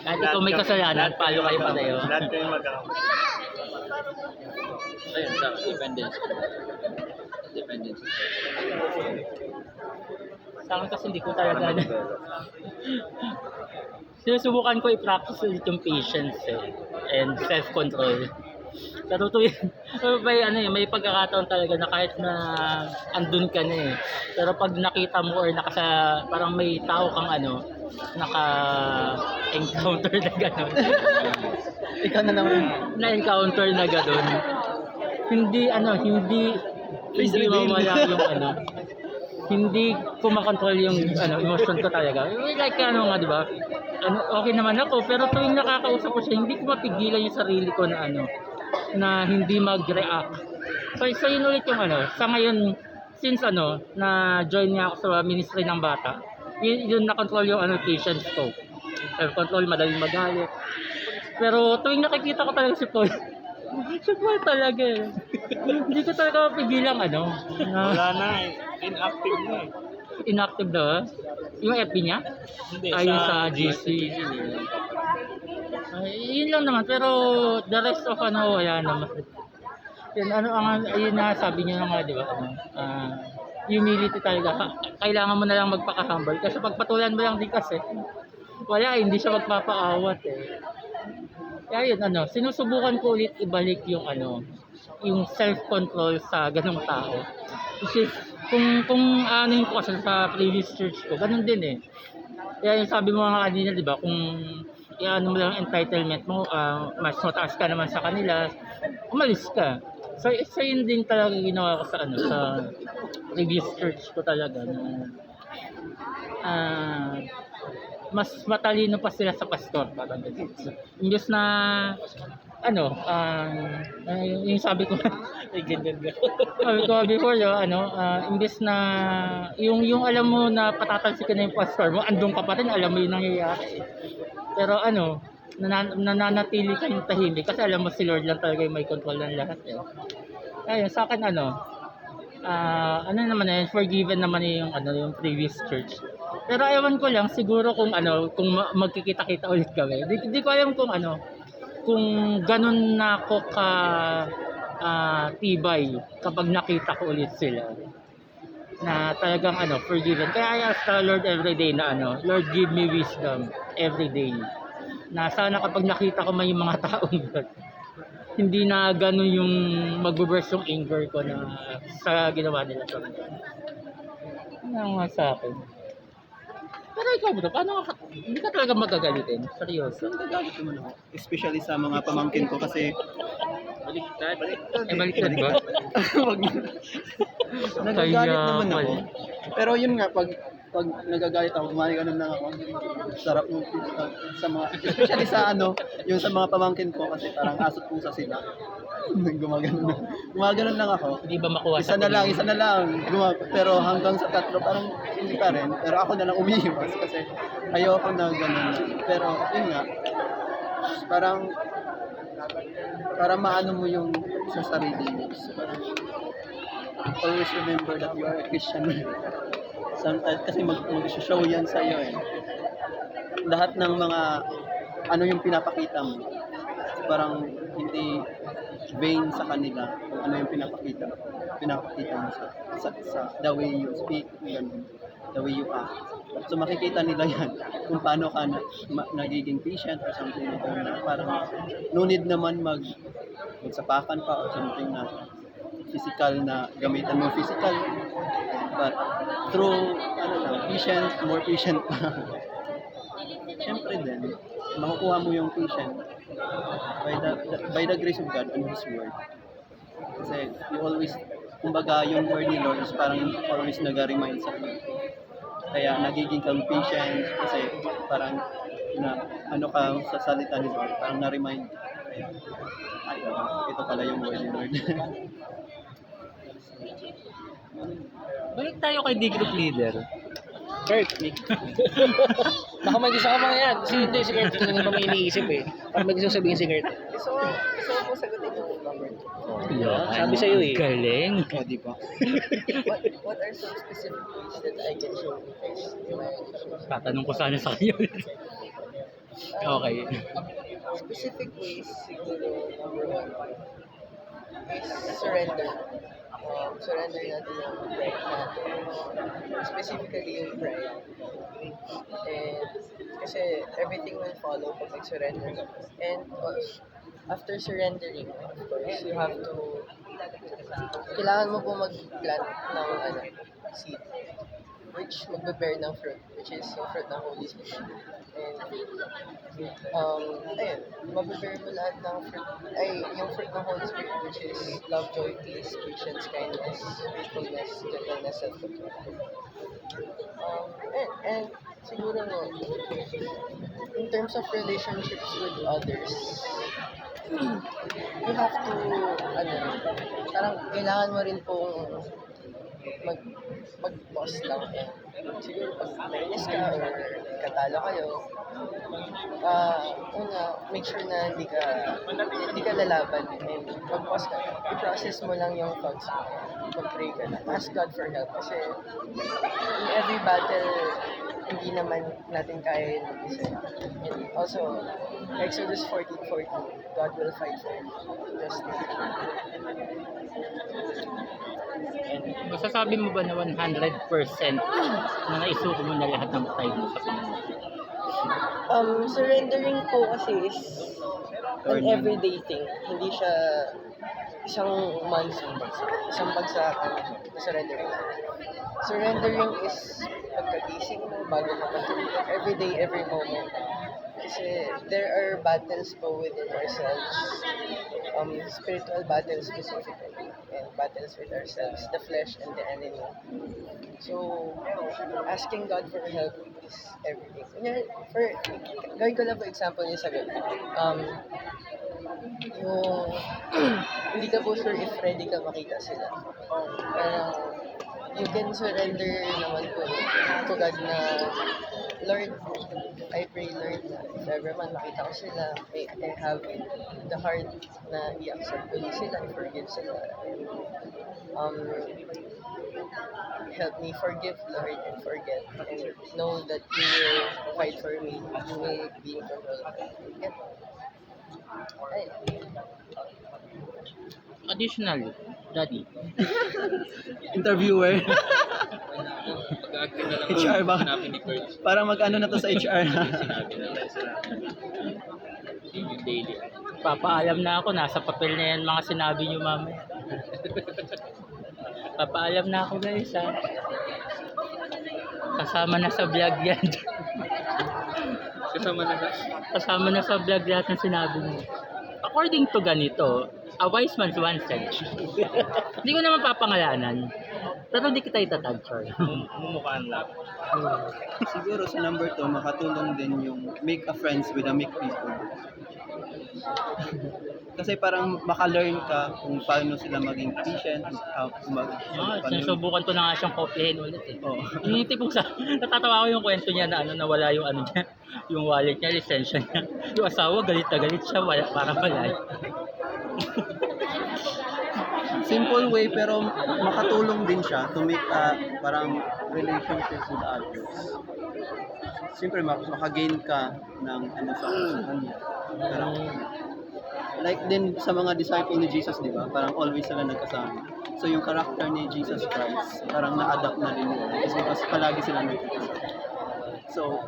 Kahit ikaw may kasalanan, palo kayo pareho. Lahat kayo magkakaroon. Ayun, sa dependence. Dependence. Sa akin kasi hindi ko talaga sinusubukan ko i-practice ulit yung patience and self-control. Sa totoo may pagkakataon talaga na kahit na andun ka na pero pag nakita mo or parang may tao kang naka-encounter na gano'n. Ikaw na naman. Na-encounter na gano'n. Hindi mawala yung hindi ko makontrol yung emotion ko talaga. Like nga, di ba? Okay naman ako, pero tuwing nakakausap ko siya, hindi ko mapigilan yung sarili ko na na hindi mag-react. So yun ulit yung sa ngayon, since na join niya ako sa ministry ng bata, yun na-control yung patience ko. self-control, madaling magalit. Pero tuwing nakikita ko talaga si Paul, si Paul talaga eh. Hindi ko talaga mapigilang ano, na Wala na eh. Inactive na eh. inactive na. Yung FB niya? Hindi, Ayun sa GC. Yun lang naman, pero the rest of ano, wala naman. Yun, ano, ayun na sabi niyo na nga, di ba? Humility talaga. Kailangan mo na lang magpaka-humble. Kasi pagpatulan mo lang din kasi, wala, hindi siya magpapaawat eh. Kaya yun, sinusubukan ko ulit ibalik yung yung self-control sa ganung tao. Which is, kung ano yung ko kasi sa previous church ko, ganun din eh. Kaya yung sabi mo nga kanina, di ba, kung ano mo lang entitlement mo, mas mataas ka naman sa kanila, umalis ka. So yun din talaga ginawa ko sa sa previous church ko talaga na mas matalino pa sila sa pastor parang ganun. Imbes na yung sabi ko sabi ko before imbes na yung alam mo na patatalsikan na yung pastor mo, andun ka pa rin, alam mo yung nangyayari. Pero nananatili ka yung tahimik kasi alam mo si Lord lang talaga yung may control ng lahat eh. Ayun, sa akin naman eh, forgiven naman yung previous church. Pero ewan ko lang siguro kung magkikita-kita ulit kami. Di ko alam kung ganun na ako ka tibay kapag nakita ko ulit sila. Na talagang forgiven. Kaya I ask the Lord every day na Lord, give me wisdom every day. Na sana kapag nakita ko may mga taong hindi na gano'n yung magbe-burst yung anger ko na sa ginawa nila sa akin. Ano nga sa akin. Pero ikaw ba, hindi ka talaga magagalitin? Seryoso? Nagagalit naman ako. Especially sa mga pamangkin ko kasi Baliktad ba? wag nagagalit naman ako. Pero yun nga, pag nagagalit ako, ganun lang ako. Sarap ng sa mga, especially sa yung sa mga pamangkin ko kasi parang asot pusa sila. Gumaganon lang ako. Hindi ba makuha Isa na lang. Pero hanggang sa tatlo, parang hindi pa rin. Pero ako na lang umiiwas kasi ayoko na ganun. Pero yun nga, parang maano mo yung sa sarili mo. Always remember that you are a Christian. Sometimes, kasi mag-show yan sa iyo eh. Lahat ng mga yung pinapakita mo, parang hindi vain sa kanila kung ano yung pinapakita mo sa the way you speak, the way you act. So makikita nila yan kung paano ka nagiging patient or something na parang no need naman magsapakan pa or something na physical na gamitan mo physical, but through patient, more patient pa. Siyempre din, makukuha mo yung patient by the grace of God and His Word. Kasi you always, kumbaga yung word ni Lord is parang always nag-remind sa akin. Kaya nagiging kang patient kasi parang ka sa salita ni Lord, parang na-remind. Kaya, ito pala yung word ni Lord. Balik tayo kay D-Group Leader. Kurt, baka may gusto ka mga yan. Kasi hindi, si Kurt, hindi naman may iniisip eh. Baka may gusto sabihin si Kurt. Gusto ko sagutin yung number 2. Sabi sa'yo eh. Galing. O, di ba? What are some specific ways that I can show you guys? Tatanong ko sana sa kanya. Okay. Specific ways, siguro, number 1 is surrender. Surrender natin yung pride natin. Specifically yung pride. And kasi everything will follow pag nag-surrender. And after surrendering, of course, you have to, kailangan mo po mag-plant ng seed, which magbe-bear ng fruit, which is yung fruit ng Holy Spirit. And ayun, magbe-bear mo lahat ng fruit, yung fruit ng Holy Spirit, which is love, joy, peace, patience, kindness, faithfulness, gentleness, self-control. And siguro in terms of relationships with others, you have to, parang kailangan mo rin pong mag-boss lang. Siguro pag fairness ka or katalo kayo, una, make sure na hindi ka lalaban. And pag-boss ka, i-process mo lang yung thoughts mo. Mag-pray ka lang. Ask God for help. Kasi in every battle, hindi naman natin kaya yun mag-isa. And also, Exodus 14:14, God will fight for you. Just take it. Masasabi mo ba na 100% na naisuko mo na lahat ng time mo sa Panginoon? Surrendering po kasi is an everyday thing. Hindi siya isang month, isang bagsak, surrendering. Surrendering is pagkagising mo, bago ka matulog, every day, every moment. Kasi there are battles po within ourselves, spiritual battles specifically, and battles with ourselves, the flesh and the enemy. So, asking God for help is everything. Gawin ko lang po example niya sa gabi. Yung hindi ka po sure if ready ka makita sila. You can surrender naman po to God na, Lord, I pray, Lord, na if ever man makita ko sila, I have the heart na i-accept ko sila, i-forgive sila. Help me forgive, Lord, and forget, and know that you will fight for me, you will be in control of it. Ay. Additionally, Daddy, Interviewer. Pag-acting na lang HR ba? hanapin ni Kurt. Para mag-ano na to sa HR na. Sinabi na lang sa yung daily. papaalam na ako, nasa papel na yan mga sinabi nyo mamaya. Papaalam na ako guys ha. Kasama na sa vlog yan. Kasama na sa vlog lahat ng sinabi mo. According to ganito, a wise man's one said. Hindi ko naman papangalanan. Pero hindi kita itatag, Char. Mumukhaan lang. Siguro sa number 2, makatulong din yung make a friends with a meek people. Kasi parang maka-learn ka kung paano sila maging patient, how Sinusubukan ko na nga siyang kopyahin ulit eh. Oh. Yung tipong natatawa ko yung kwento niya na nawala yung ano niya, yung wallet niya, lisensya niya. Yung asawa, galit na galit siya, parang wala. Simple way pero makatulong din siya to make parang relationships with others. Siyempre maka-gain ka ng ano sa kanya. Parang like din sa mga disciple ni Jesus, di ba? Parang always sila nagkasama. So yung character ni Jesus Christ, parang na-adapt na rin yun. Kasi palagi sila nagkasama. So,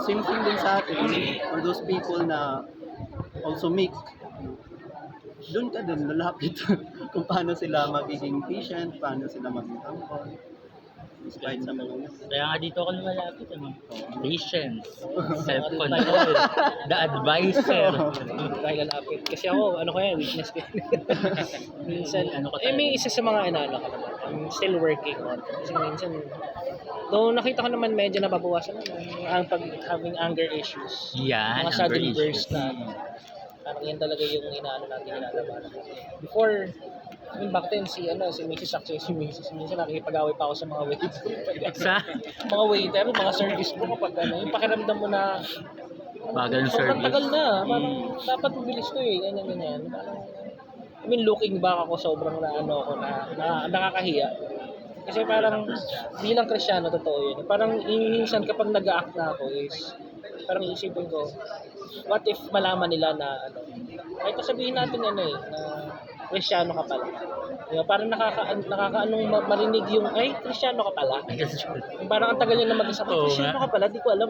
same thing din sa atin. For those people na also meek, doon ka din lalapit kung paano sila magiging patient, paano sila maging humble. Despite sa mga Kaya nga dito ako lumalapit. Patience, self-control, the advisor. Dahil lalapit. Kasi ako, ano kaya, weakness ko. Minsan, may isa sa mga inaano ko naman. I'm still working on. Kasi minsan, though nakita ko naman medyo nababawasan naman ang having anger issues. Yan, Mga sudden burst na. Parang yan talaga yung inaano natin nilalabanan. Before, back then si Mrs. actually si Mrs. Minsan nakikipag-away pa ako sa mga waiters. Sa Mga waiter, mga service mo kapag yung pakiramdam mo na bagal ng sobrang service. tagal na. Parang dapat mabilis to eh. Ganyan. Parang, looking back ako sobrang na nakakahiya. Kasi parang bilang Kristiyano totoo yun. Parang minsan kapag nag-act na ako is parang isipin ko, what if malaman nila na kahit sabihin natin na Kristiyano ka pala. Diba? Parang nakakaanong marinig yung, ay, Kristiyano ka pala. Parang ang tagal niya na mag-isip, Kristiyano ka pala, di ko alam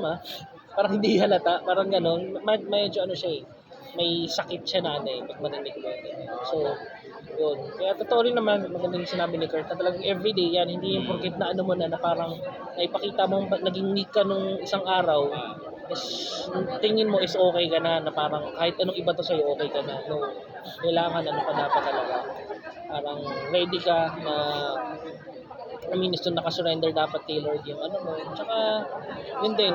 Parang hindi halata, parang gano'n. Medyo siya may sakit siya na pag marinig mo. So, yun. Kaya totoo rin naman, maganda yung sinabi ni Kurt, na talagang everyday yan, hindi yung porkit na mo na parang naipakita mo naging weak ka nung isang araw, is tingin mo is okay ka na parang kahit anong iba to sa'yo, okay ka na. No, kailangan ka dapat talaga. Parang ready ka na nakasurrender dapat kay Lord yung mo. Tsaka, yun din,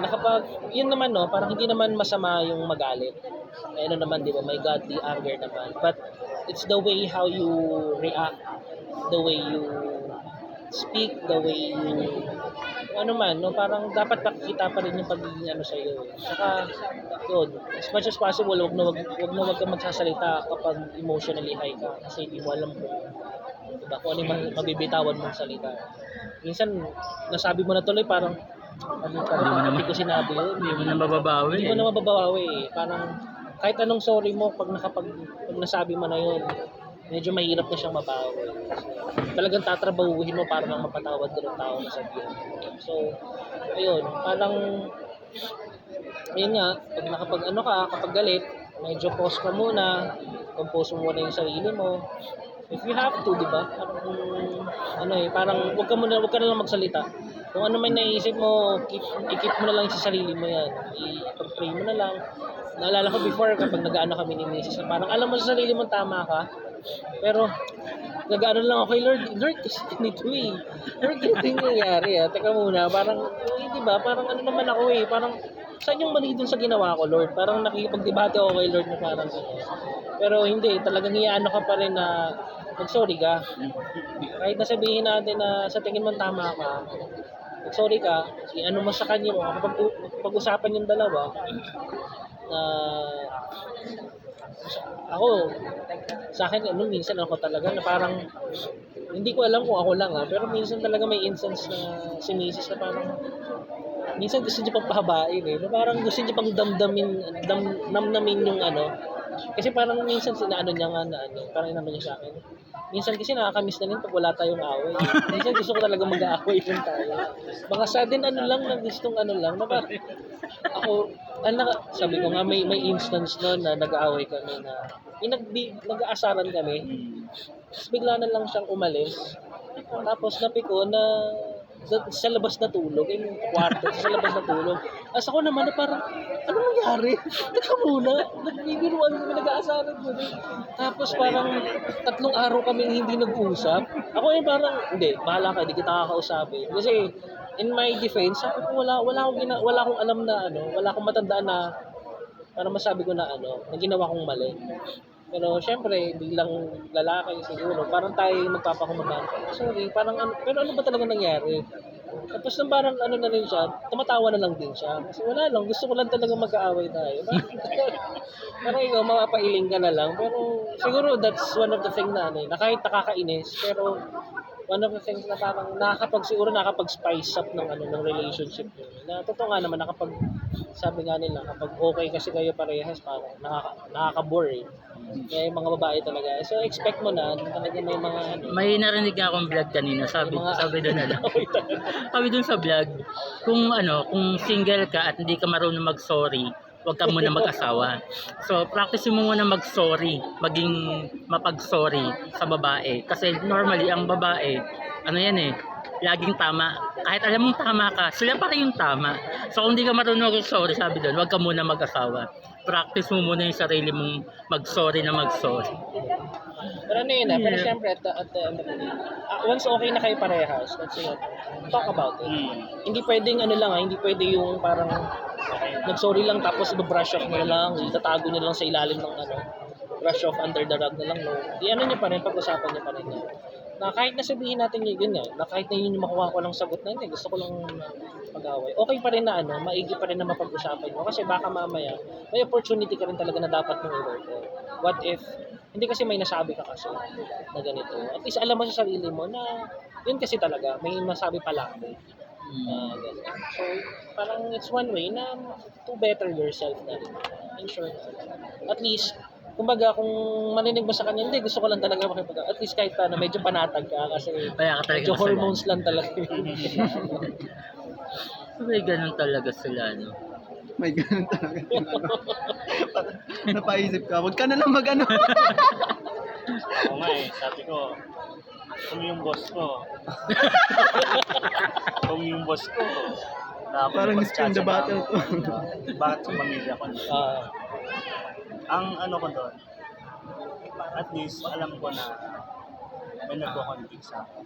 yun naman parang hindi naman masama yung magalit. Naman, di ba, may godly anger naman. But, it's the way how you react, the way you speak, the way you, kung ano man, no, parang dapat nakikita pa rin yung pagiging ano sa'yo. Saka, yun, as much as possible, wag ka magsasalita kapag emotionally high ka kasi hindi mo alam kung, diba, kung ano yung mabibitawan mong salita. Minsan, nasabi mo na tuloy parang, hindi ko sinabi yun. Hindi mo na mababawi. Hindi mo na mababawi eh. Parang kahit anong sorry mo pag nasabi mo na yun, medyo mahirap na siyang mabawi. Talagang tatrabahuhin mo para lang mapatawad ko ng tao na sabihin. So, ayun, parang ayun nga, kapag galit, medyo pause ka muna, compose mo muna yung sarili mo. If you have to, di ba? Parang wag ka na lang magsalita. Kung ano man naisip mo, i-keep mo na lang sa sarili mo yan. I-pray mo na lang. Naalala ko before kapag nag-ano kami ni Mrs. na parang alam mo sa sarili mong tama ka, pero nag-ano lang ako kay Lord, kasi ganito eh. Lord, ganito yung nangyari Teka muna, parang, di ba? Parang ano naman ako parang saan yung mali dun sa ginawa ko, Lord? Parang nakikipagdebate ako kay Lord na parang pero hindi, talagang iyaano ka pa rin na mag-sorry ka. Kahit na sabihin natin na sa tingin mo tama ka, mag-sorry ka, i-ano mo sa kanya mo, kapag pag-usapan yung dalawa, na ako, sa akin, minsan ako talaga na parang, hindi ko alam kung ako lang pero minsan talaga may instance na si Mrs. na parang, minsan gusto niya pang pahabain na parang gusto niya pang namnamin yung kasi parang minsan sinaano niya nga na parang inano niya sa akin. Minsan kasi nakakamiss na rin pag wala tayong away. Minsan gusto ko talaga mag-aaway din tayo. Mga sudden lang na gustong lang. Na parang, ako, sabi ko nga may instance noon na nag-aaway kami na nag-aasaran kami. Tapos bigla na lang siyang umalis. Tapos napiko na sa labas na tulog, yung kwarto, sa labas na tulog. As ako naman na parang, ano nangyari? Teka muna, nagbibiruan kami, nag-aasaran ko. Tapos parang 3 araw kaming hindi nag-uusap. Ako parang, hindi, bahala ka, hindi kita kakausapin. Kasi, in my defense, sabi ko, wala akong alam na, wala akong matandaan na, para masabi ko na, na ginawa kong mali. Pero syempre, biglang lalaki siguro, parang tayo magpapakumaban. Sorry, parang pero ano ba talaga nangyari? Tapos nang parang na rin siya, tumatawa na lang din siya. Kasi wala lang, gusto ko lang talaga mag-aaway tayo. Parang ikaw, mapapailing ka na lang. Pero siguro that's one of the things na kahit nakakainis, pero one of the things na parang nakakapag-spice up ng relationship nyo. Na totoo nga naman, sabi nga nila, kapag okay kasi kayo parehas, parang nakaka-bore Kaya yung mga babae talaga. So expect mo na talaga may mga May narinig nga akong vlog kanina, sabi doon sabi doon sa vlog, kung single ka at hindi ka marunong mag-sorry, huwag ka muna mag-asawa. So practice mo muna mag-sorry, maging mapag-sorry sa babae. Kasi normally ang babae, laging tama. Kahit alam mong tama ka, sila pa rin yung tama. So kung hindi ka marunong mag-sorry, sabi doon, huwag ka muna mag-asawa. Practice mo muna yung sarili mong mag-sorry na mag-sorry. Pero pero syempre at the end of the day, once okay na kayo parehas, let's say, talk about it. Hindi pwedeng hindi pwede yung parang nag-sorry lang tapos i-brush off mo na lang, itatago niyo lang sa ilalim ng brush off under the rug na lang, no. Niyo pa rin, pag-usapan niyo pa rin yan. Na kahit na sabihin natin yun na kahit na yun yung makuha ko lang sagot na hindi, gusto ko lang mag-away. Okay pa rin na maigi pa rin na mapag-usapan mo kasi baka mamaya may opportunity ka rin talaga na dapat mong i-work. What if, hindi kasi may nasabi ka kasi na ganito. At least alam mo sa sarili mo na yun kasi talaga, may nasabi pala ako. So, parang it's one way na to better yourself na rin. In short, at least, kumbaga kung maninig mo sa kanya, hindi, gusto ko lang talaga at least kahit na medyo panatag ka kasi medyo hormones lang talaga. May ganun talaga sila, May ganun talaga. Napaisip ka, wag ka na lang mag-ano. Oo nga sabi ko, kung yung boss ko, na Parang spin the battle to. bakit sa pamilya ko? Ang ko doon, at least alam ko na may nagko-conflict sa akin.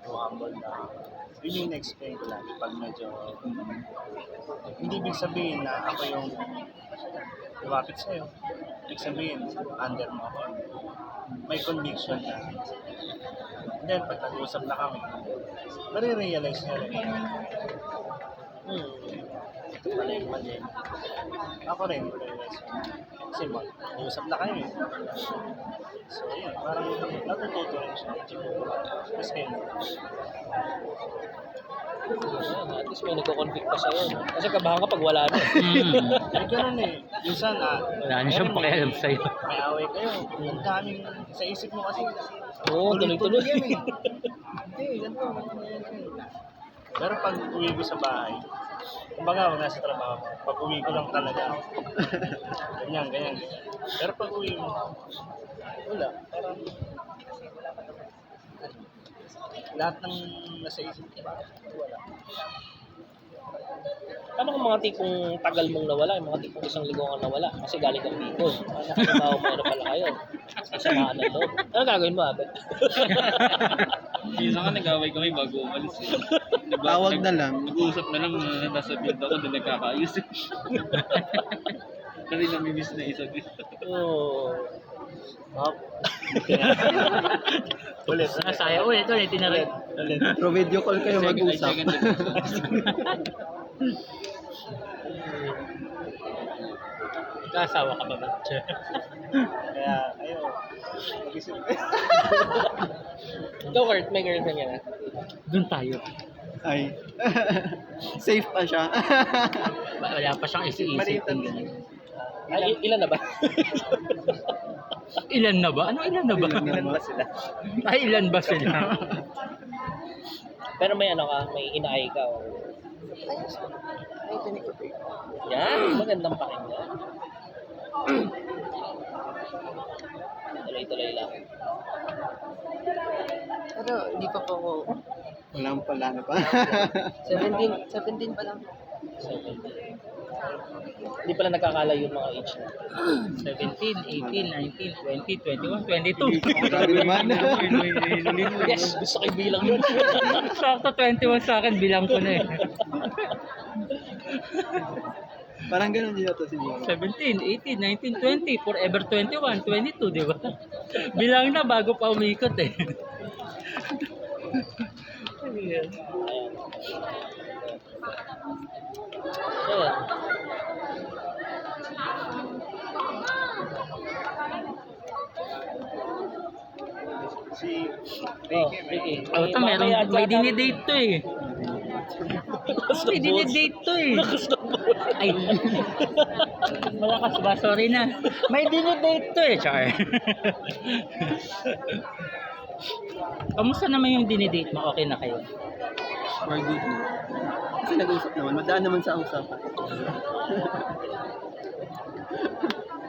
Humble na. Yun yung na-explain ko lang pag medyo hindi ibig sabihin na ako yung lumapit sa'yo. Ibig sabihin, under mo ako. may conviction na. And then, pag nag-usap na kami, marirealize niya rin. Mali. Ako rin, marirealize niya. Kasi mag-usap na kayo. So, yun, parang natututo rin siya. Kasi, At least may nagko-convict pa sa'yo. No? Kasi kabahan ka pag wala na. ay ganun eh. Minsan, Wala na siyang pakialam sa'yo. may away kayo. Ang daming sa isip mo kasi. Oo, tuloy-tuloy. yan eh. Hindi, ganito. Pero pag uwi ko sa bahay, kumbaga nasa trabaho, pag uwi ko lang talaga, ganyan. Pero pag uwi mo, wala. Parang, lahat ng nasa isip ko, wala. Paano kung mga tipong tagal mong nawala, yung mga tipong isang linggo kang nawala kasi galing kang Bicol. Nakakabaw mo na pala kayo. Sasamaan ng loob. Ano gagawin mo, Abet? Minsan nga nag-away kami bago umalis eh. Tawag na lang. Nag-uusap na lang na nasa build ako doon nagkakaayos eh. Kasi namimiss na isa din. Oo. Ulit. Saya ulit, tinarin. Pro video call kayo mag-usap. Kasawa ka ba ba? Kaya, ayun, mag-isip kayo. Ikaw, Kurt, may girlfriend ka na? Doon tayo. Ay. Safe pa siya. Wala pa siyang isi-isipin. Ay, ilan na ba? Ilan na ba? Ano ilan na ba? Ilan ba sila? Ay, ilan ba sila? Pero may ano ka, may inaay ka. O... Yan, magandang pakinggan. Tuloy-tuloy lang. Pero hindi pa po ako. Walang pala na pa. 17 pa lang po. 17. Hindi pala nagkakalayo yung mga age na. 17, 18, 19, 20, 21, 22. Grabe naman. Yes, gusto ko yung bilang yun. Sakto 21 sa akin, bilang ko na eh. Parang ganun din ito siguro. 17, 18, 19, 20, forever 21, 22, di ba? Bilang na bago pa umikot eh. Ayan. Si Oh, Ricky. Oh, ito meron, may dinidate to eh. May dinidate to eh. Ay, malakas ba? Sorry na. May dinidate to eh, Char. Kamusta naman yung dinidate mo? Okay na kayo? Or good na. Kasi nag-usap naman. Madaan naman sa usapan.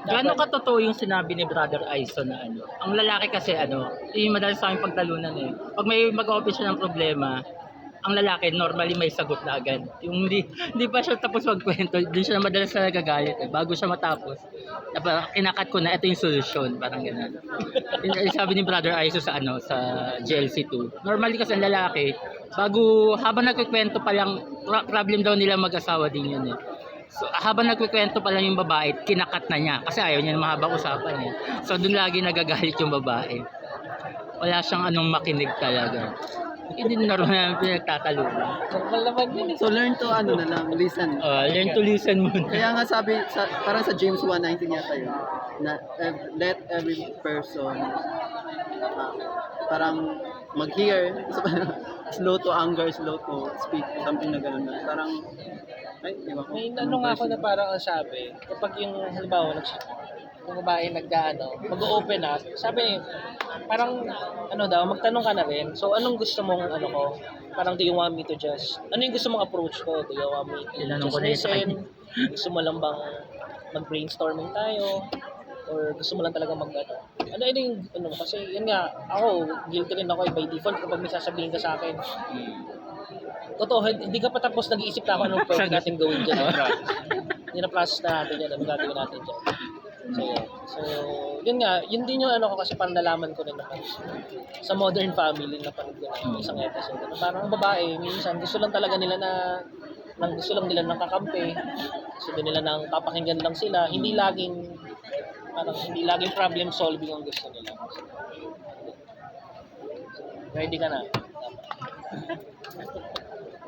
Gaano katotoo yung sinabi ni Brother Aison na ano? Ang lalaki kasi ano, yung madalas sa aming pagtalunan eh. Pag may mag-open siya ng problema, ang lalaki normally may sagot na agad. Yung hindi pa siya tapos magkwento, din siya madalas na nagagalit eh. Bago siya matapos, parang kinakat ko na ito yung solusyon, parang gano'n. Sabi ni Brother Aison sa ano, sa GLC 2. Normally kasi ang lalaki, bago habang nagkukwento pa lang, problem daw nila mag-asawa din yun eh. So, habang nagkukwento pa lang yung babae, kinakat na niya. Kasi ayaw niya na mahabang usapan eh. So, doon lagi nagagalit yung babae. Wala siyang anong makinig talaga. Hindi na rin namin pinagtatalunan. Normal naman yun eh. So learn to ano na lang, listen. Learn to listen muna. Kaya nga sabi, parang sa James 1:19 yata yun, na let every person parang mag-hear, slow to anger, slow to speak, something na gano'n. Parang, ay, iwan ko. May ano nga ako na parang ang sabi, kapag yung halimbawa yung babae mag-open up, sabi, parang ano daw, magtanong ka na rin. So anong gusto mong ano ko? Parang do you want me to just, ano yung gusto mong approach ko? Do you want me to Ilanong just ko na yun sa listen? Gusto mo lang bang mag-brainstorming tayo? Or gusto mo lang talaga ano yung, kasi yun nga, ako, guilty rin ako by default kapag may sasabihin ka sa akin. Totoo, hindi ka pa tapos nag-iisip na ako anong pwede natin gawin dyan. Hindi na process na natin yan, ano gagawin natin dyan. So, yun nga, yun din yung ano ko kasi parang nalaman ko rin naman sa Modern Family na panood ko na isang episode. Na parang ang babae, minsan gusto lang talaga nila gusto lang nila ng kakampi, gusto nila ng papakinggan lang sila, hindi laging problem solving ang gusto nila. Ready ka na?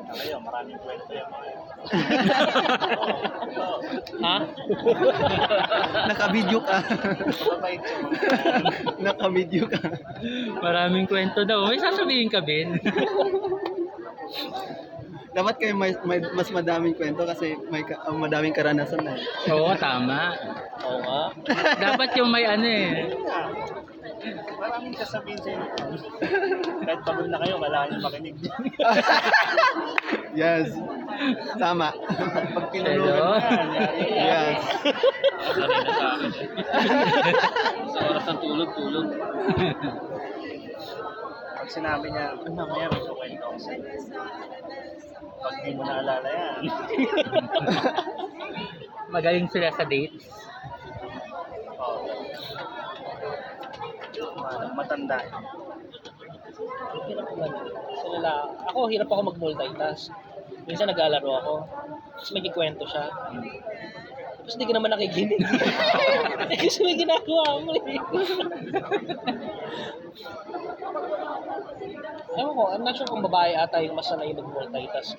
Kayo, maraming kwento yan. Ha? Naka-video ka. Mabait siya. Naka-video ka. Maraming kwento daw. May sasabihin ka, Ben. Dapat kayo mas madaming kwento kasi madaming karanasan na. Oo, tama. Oo nga. Dapat yung may ano eh. Maraming sasabihin sa inyo. Kahit pagod na kayo, kailangan nyo makinig. Yes. Tama. Pag Hello? tinulungan na, Yes. Sanay na sa akin. Sa oras ng tulog. Pag sinabi niya, mamaya may kukwento ako sa'yo. Pag di mo naalala yan. Magaling sila sa dates. Oh. Matanda. Hirap naman. Sa lalaki. Ako, hirap ako mag-multitask. Minsan naglalaro ako. Tapos may kikwento siya. Tapos hindi ka naman nakikinig. Kasi may ginagawa mo eh. Ewan ko, I'm not sure kung babae ata yung mas sanay mag-multitask.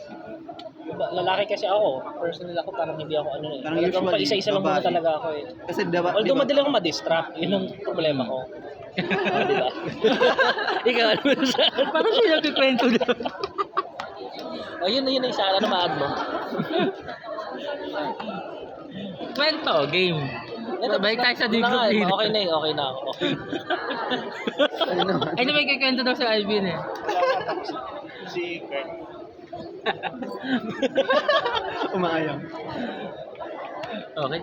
Lalaki kasi ako, personally ako, parang hindi ako ano eh. Parang Talagang usually, pa-isa-isa lang muna babae. talaga ako eh. Kasi dapat, Although madali akong ma-distract, yun ang problema ko. Diba? Ikaw, ano mo sa Parang siya nagkikwento daw. Oh, yun na isa. Ano ma-add mo? Kwento, game. Balik tayo sa Diglo Play. Okay na eh, okay na ako. Okay. Ay, may kikwento daw sa Alvin eh. Si Kurt. umaayang. Okay,